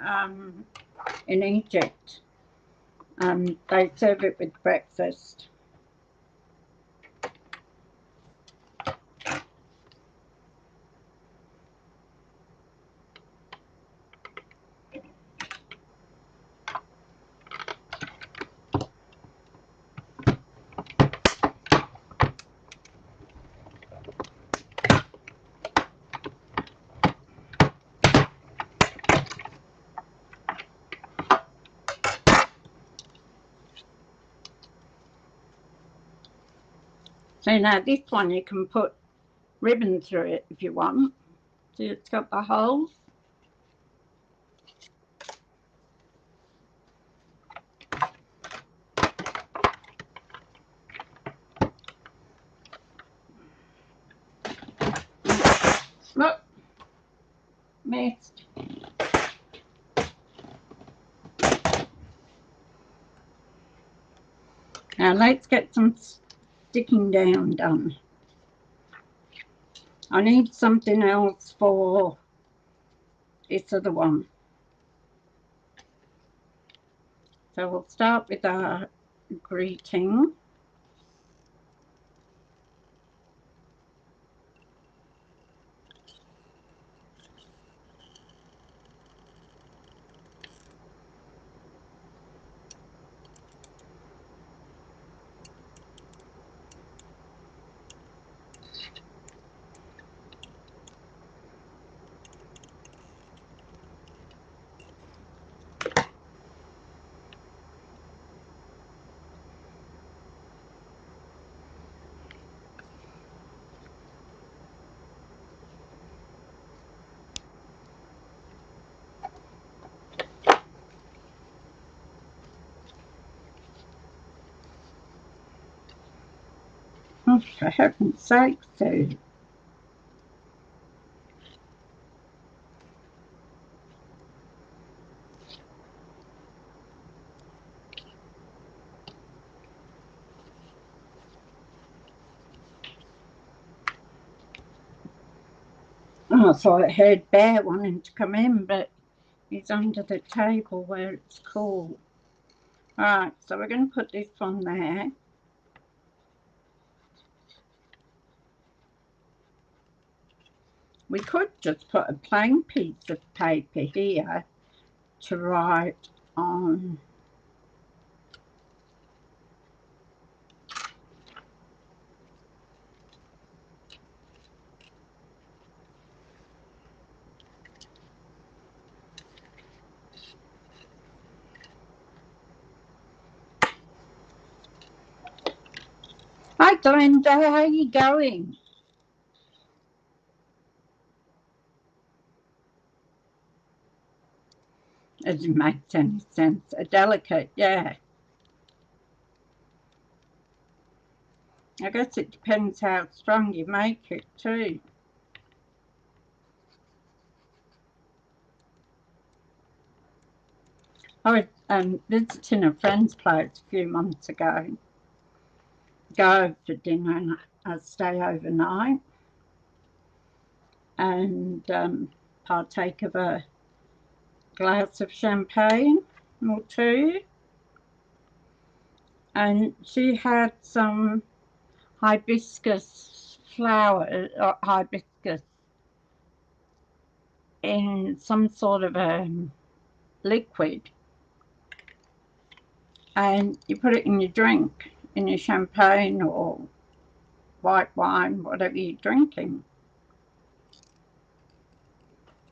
S1: Egypt. They serve it with breakfast. So now this one you can put ribbon through it if you want. See, it's got the holes. Look, missed. Now let's get some sticking down done. I need something else for this other one. So we'll start with our greeting. Oh, for heaven's sake, Sue. Oh, so I heard Bear wanting to come in, but he's under the table where it's cool. Alright, so we're going to put this one there. We could just put a plain piece of paper here to write on. Hi Glenda, how are you going? It doesn't make any sense. A delicate, yeah. I guess it depends how strong you make it too. I was visiting a friend's place a few months ago. Go for dinner and I stay overnight and partake of a glass of champagne or two. And she had some hibiscus flower, or hibiscus in some sort of a liquid. and you put it in your drink, in your champagne or white wine, whatever you're drinking.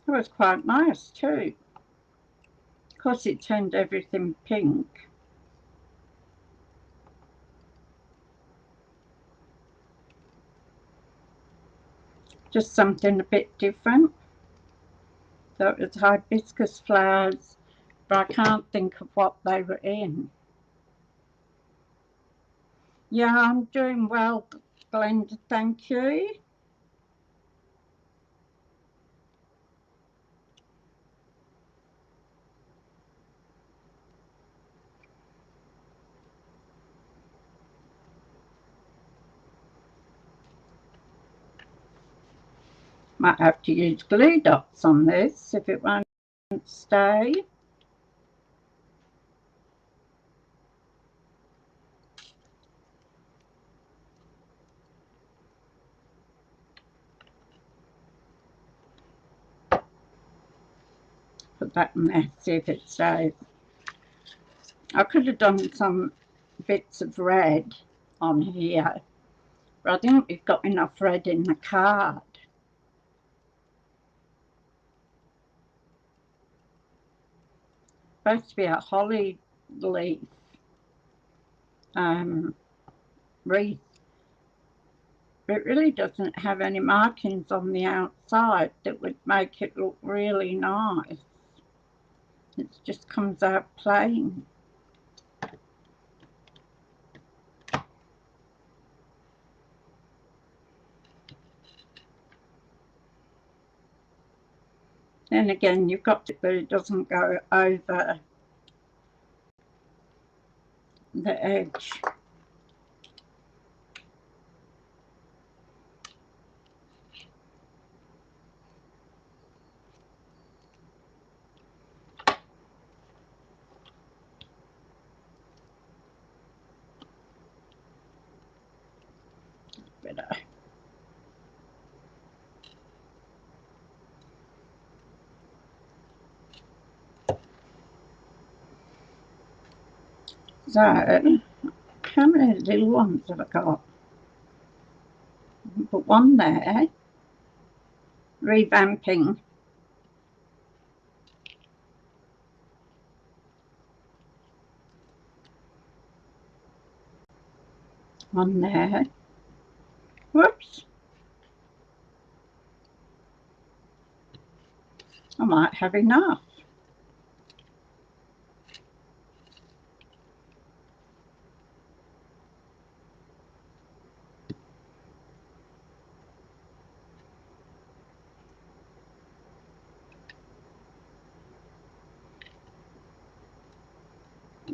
S1: It was quite nice too. Of course, it turned everything pink. Just something a bit different. So it was hibiscus flowers, but I can't think of what they were in. Yeah, I'm doing well, Glenda, thank you. Might have to use glue dots on this if it won't stay. Put that in there, see if it stays. I could have done some bits of red on here, but I think we've got enough red in the card. Supposed to be a holly leaf wreath. It really doesn't have any markings on the outside that would make it look really nice. It just comes out plain. Then again, you've got to, but it doesn't go over the edge. Better. So, how many little ones have I got? Put one there. Revamping. One there. Whoops. I might have enough.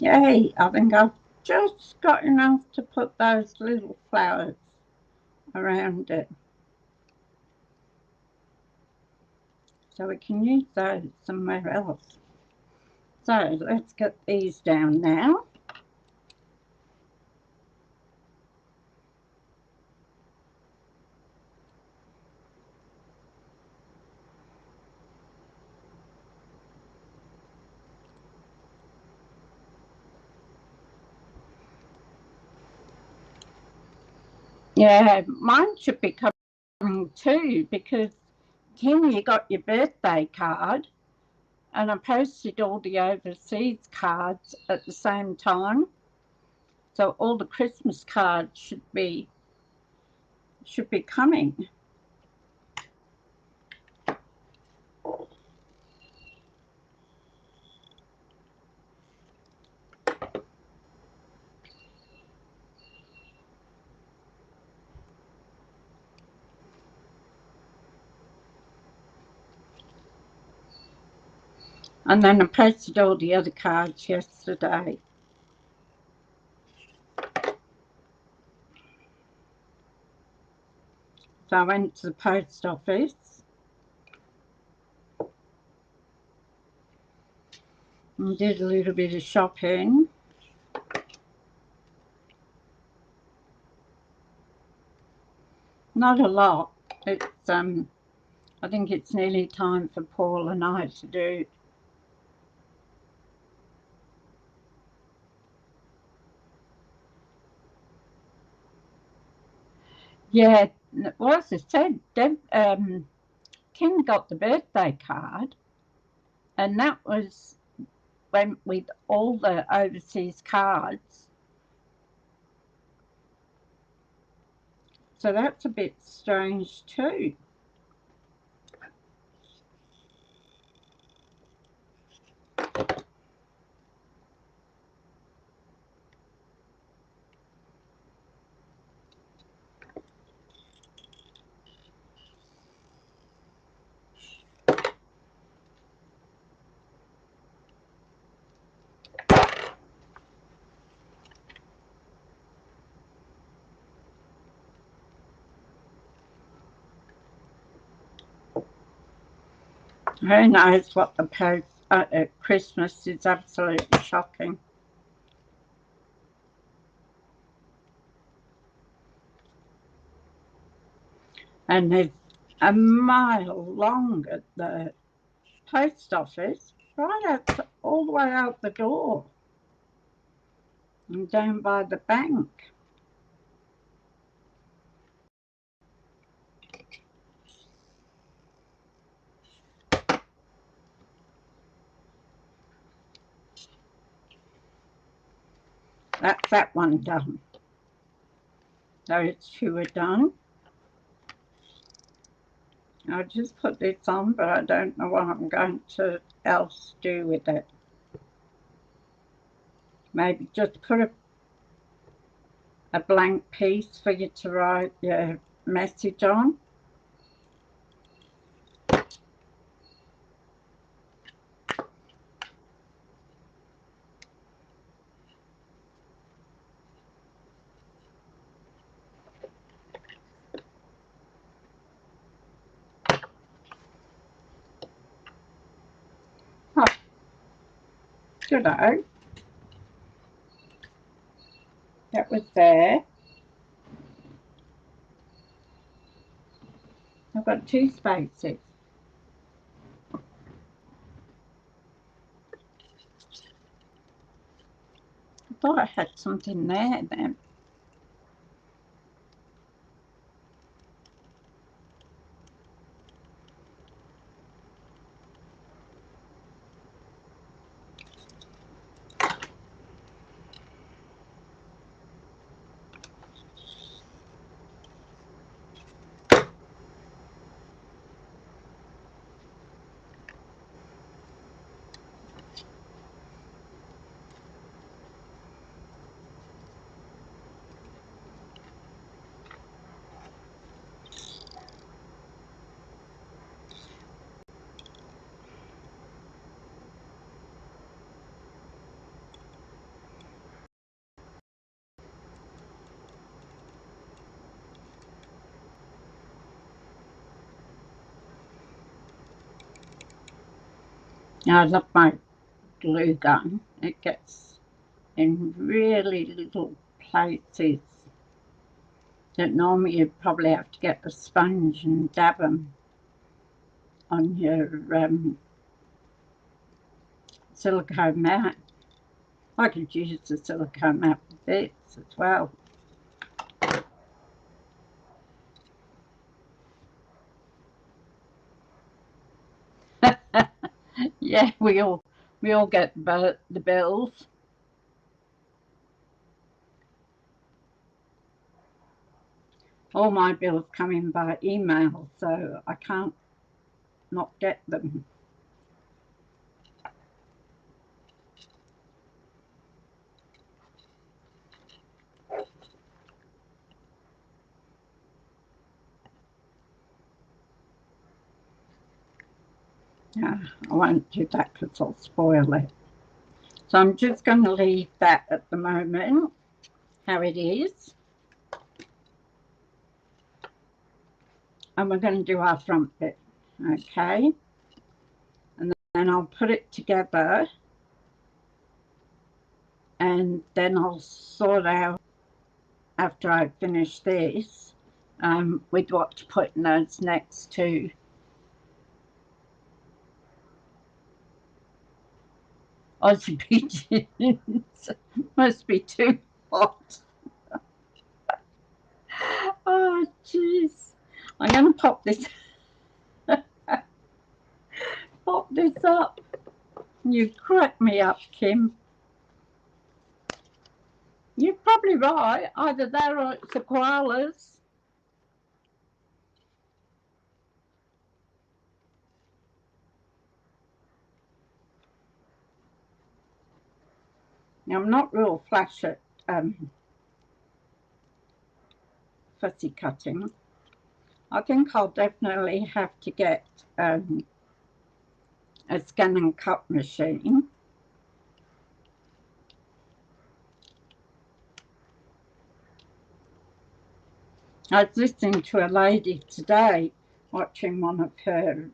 S1: Yay, I think I've just got enough to put those little flowers around it. So we can use those somewhere else. So let's get these down now. Yeah, mine should be coming too, because Kim, you got your birthday card, and I posted all the overseas cards at the same time. So all the Christmas cards should be coming. And then I posted all the other cards yesterday. So I went to the post office and did a little bit of shopping. Not a lot. It's I think it's nearly time for Paul and I to do Yeah, well, as I said, Kim got the birthday card, and that went with all the overseas cards. So that's a bit strange too. Who knows what the post at Christmas is absolutely shocking. And there's a mile long at the post office, right out all the way out the door and down by the bank. That's that one done. Those two are done. I'll just put this on, but I don't know what I'm going to else do with it. Maybe just put a blank piece for you to write your message on. Oh, good-o. That was there. I've got two spaces. I thought I had something there then. I love my glue gun. It gets in really little places that normally you'd probably have to get a sponge and dab them on your silicone mat. I could use the silicone mat with this as well. Yeah, we all get the bills. All my bills come in by email, so I can't not get them. Yeah, I won't do that because I'll spoil it. So I'm just going to leave that at the moment, how it is. And we're going to do our front bit, okay? And then I'll put it together, and then I'll sort out after I finish this with what to put in those next two. Aussie pigeons must be too hot. Oh, jeez. I'm going to pop this up. You crack me up, Kim. You're probably right. Either that or it's the koalas. Now, I'm not real flash at fussy cutting. I think I'll definitely have to get a scan and cut machine. I was listening to a lady today watching one of her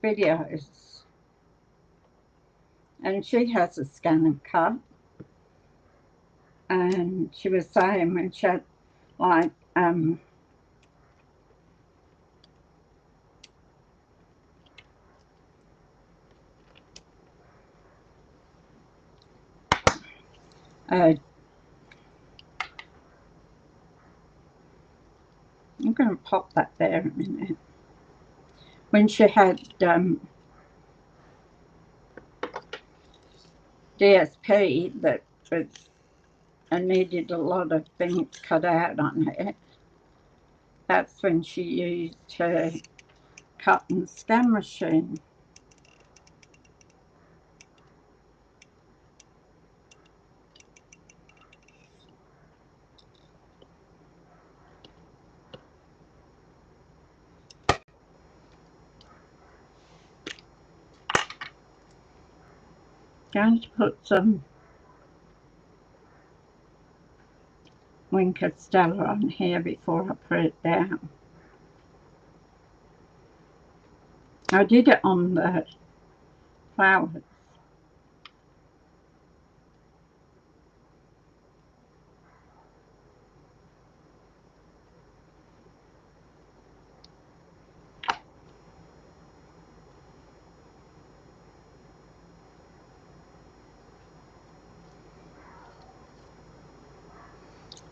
S1: videos, and she has a scan and cut, and she was saying when she had like I'm going to pop that there in a minute. When she had DSP that was needed a lot of things cut out on it, that's when she used her cut and scan machine. Going to put some Winker Stella on here before I put it down. I did it on the flowers.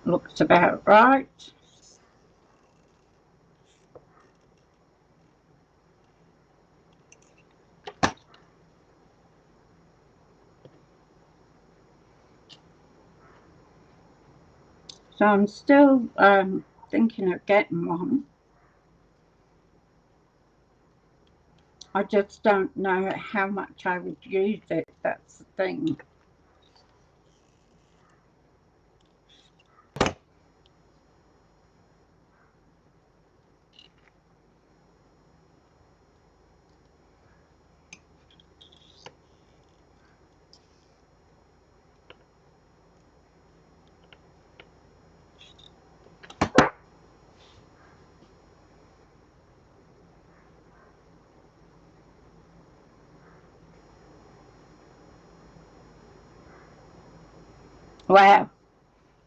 S1: Looks about right. So I'm still thinking of getting one. I just don't know how much I would use it, that's the thing. Wow,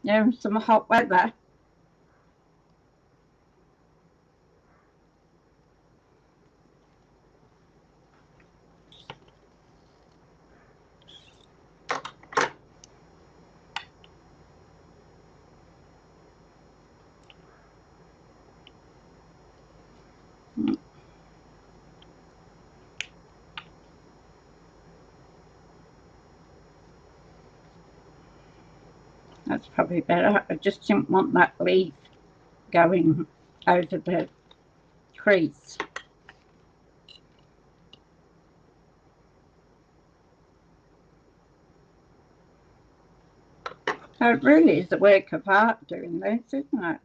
S1: there's some hot weather. That's probably better. I just didn't want that leaf going over the crease. So it really is a work of art doing this, isn't it?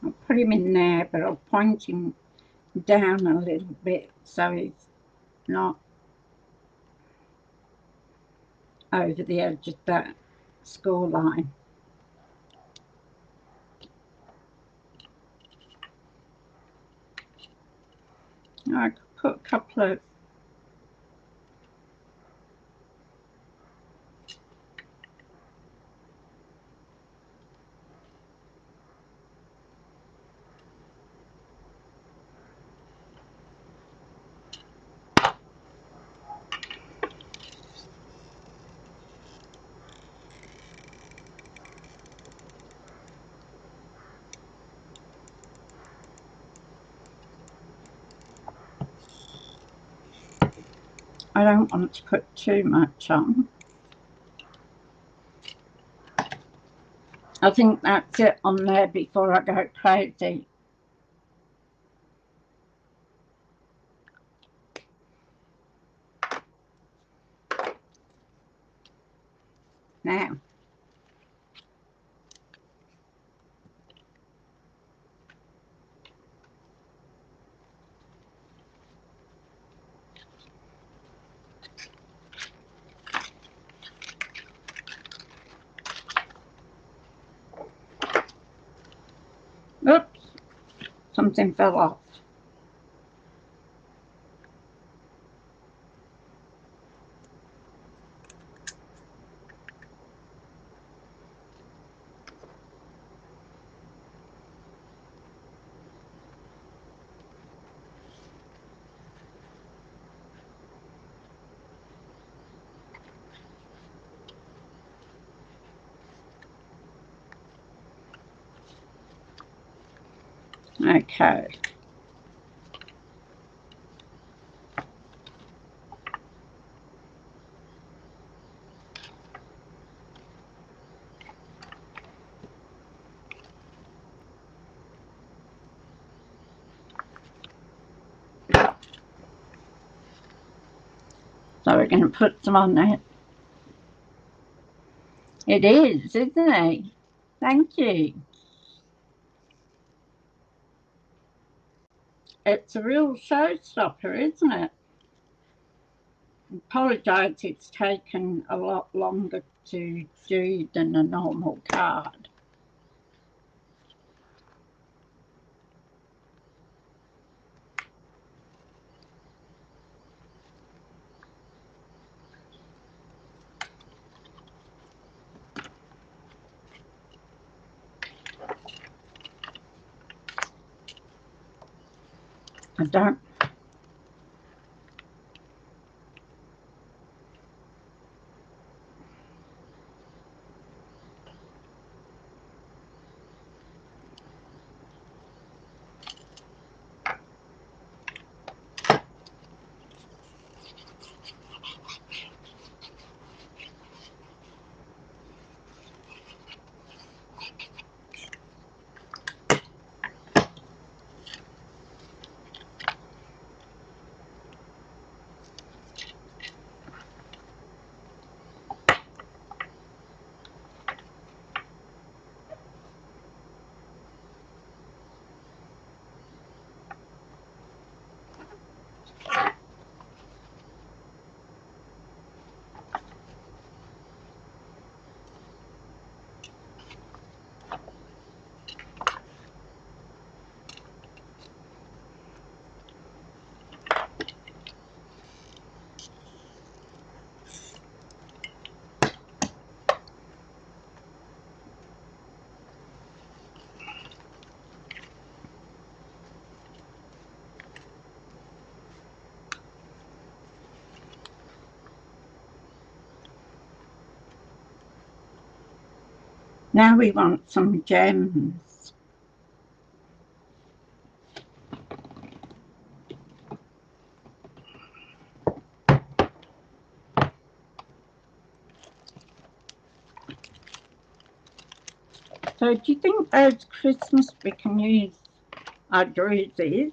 S1: I'll put him in there, but I'll point him down a little bit so he's not over the edge of that score line. I could put a couple of I don't want to put too much on. I think that's it on there before I go crazy. Now, oops, something fell off. Okay. So we're going to put some on there. It is, isn't it? Thank you. It's a real showstopper, isn't it? I apologise, it's taken a lot longer to do than a normal card. I don't. Now we want some gems. So do you think those Christmas we can use our drusies?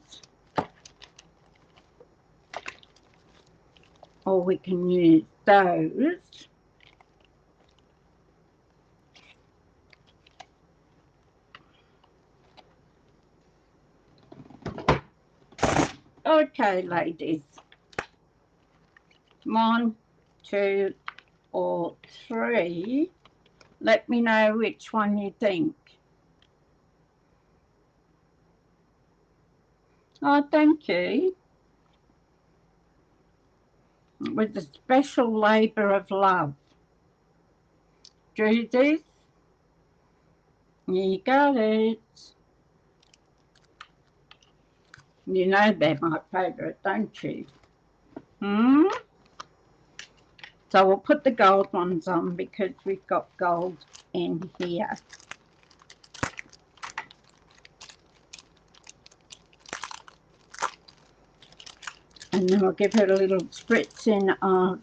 S1: Or we can use those. Okay, ladies. 1, 2, or 3. Let me know which one you think. Oh, thank you. With the special labour of love. Judith, you got it. You know they're my favourite, don't you? So we'll put the gold ones on because we've got gold in here. And then we'll give it a little spritz in of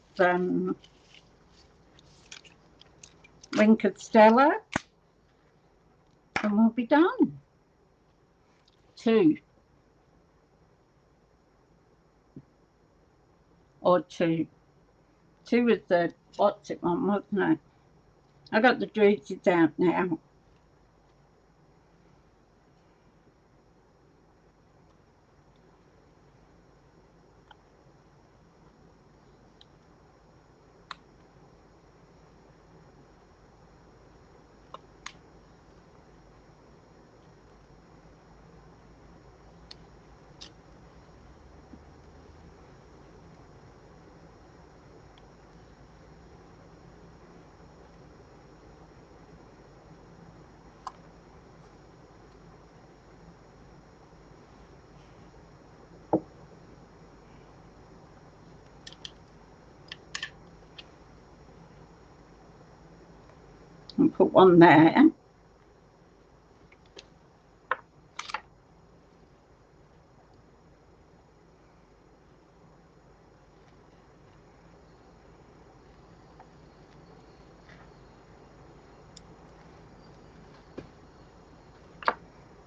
S1: Wink Stella, and we'll be done. 2 or 2. 2 was the what's it one, wasn't it? I got the juices out now. And put one there.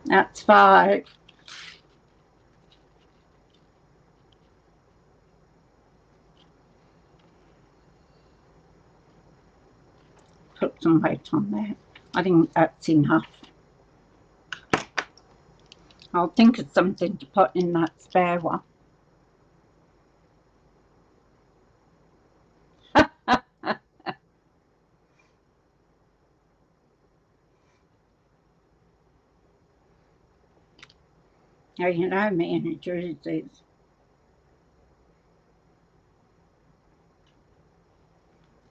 S1: That's 5. Put some weight on there. I think that's enough. I'll think of something to put in that spare one. Oh, you know me and the jerseys.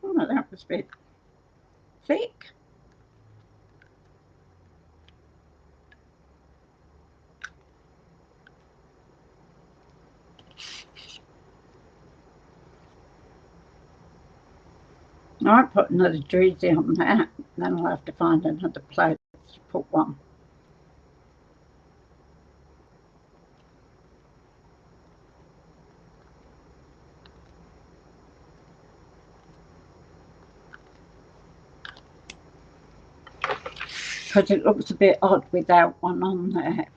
S1: Oh, that was a bit thick. I might put another jersey on that, then I'll have to find another place to put one. Because it looks a bit odd without one on there.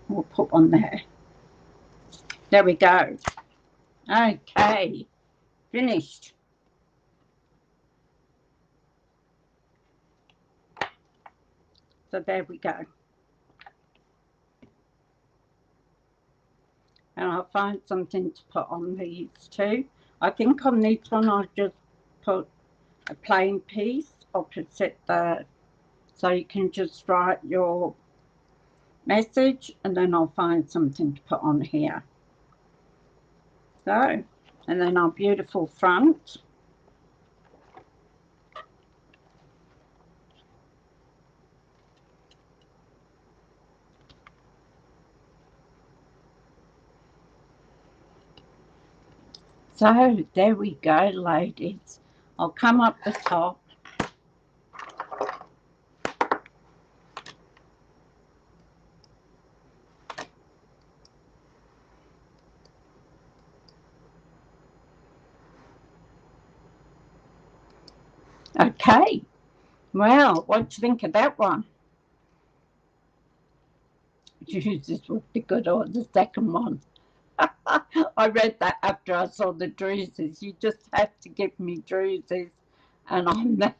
S1: We'll put one there. There we go. Okay, finished. So there we go. And I'll find something to put on these too. I think on this one I'll just put a plain piece opposite the, so you can just write your message, and then I'll find something to put on here. So, and then our beautiful front. So there we go, ladies. I'll come up the top. Okay. Well, what do you think of that one? This would be good, or the second one. I read that after I saw the druses. You just have to give me druses, and I'm there.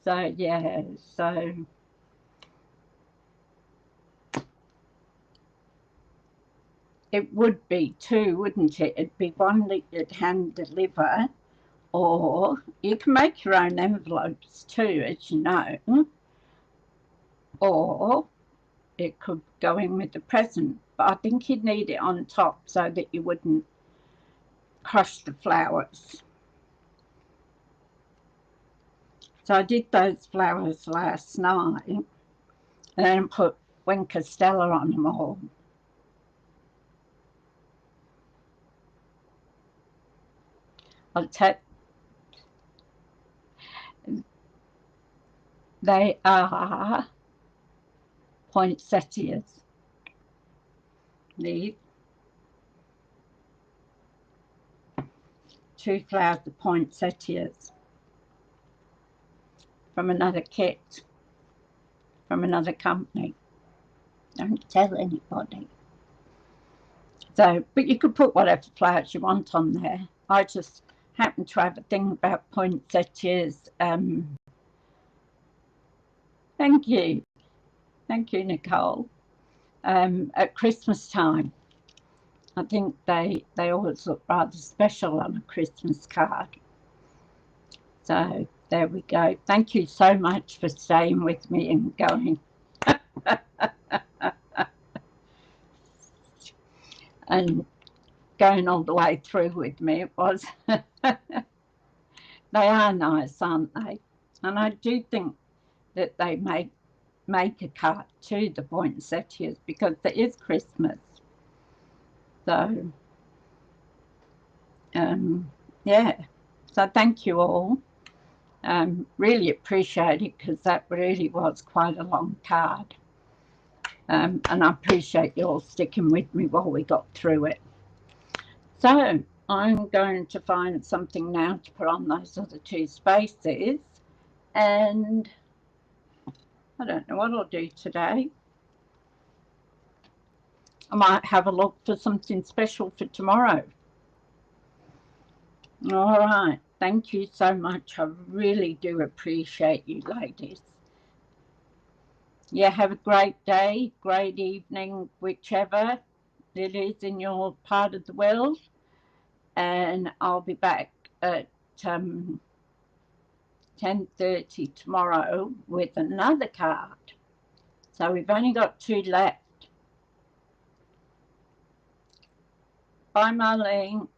S1: So yeah, so it would be two, wouldn't it? It'd be one that you'd hand deliver, or you can make your own envelopes too, as you know, or it could go in with the present. But I think you'd need it on top so that you wouldn't crush the flowers. So I did those flowers last night and then put Winker Stella on them all. I'll take, they are poinsettias. These two flowers of poinsettias from another kit, from another company. Don't tell anybody. So, but you could put whatever flowers you want on there. I just happen to have a thing about poinsettias. Thank you. Thank you, Nicole. At Christmas time, I think they always look rather special on a Christmas card. So there we go. Thank you so much for staying with me and going. And going all the way through with me. It was. They are nice, aren't they? And I do think that they make a card to the poinsettias because it is Christmas. So yeah. So thank you all. Really appreciate it because that really was quite a long card. And I appreciate you all sticking with me while we got through it. So I'm going to find something now to put on those other two spaces, and I don't know what I'll do today. I might have a look for something special for tomorrow. All right. Thank you so much. I really do appreciate you ladies. Yeah, have a great day, great evening, whichever it is in your part of the world. And I'll be back at 10:30 tomorrow with another card. So we've only got two left. Bye, Marlene.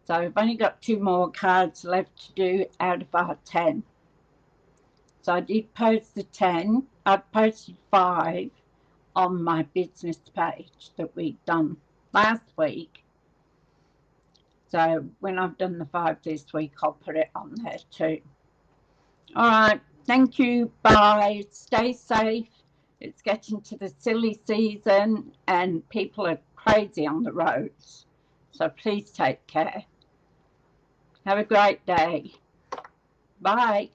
S1: So we've only got two more cards left to do out of our 10. So I did post the 10. I posted 5 on my business page that we'd done last week. So when I've done the 5 this week, I'll put it on there too. All right. Thank you. Bye. Stay safe. It's getting to the silly season and people are crazy on the roads. So please take care. Have a great day. Bye.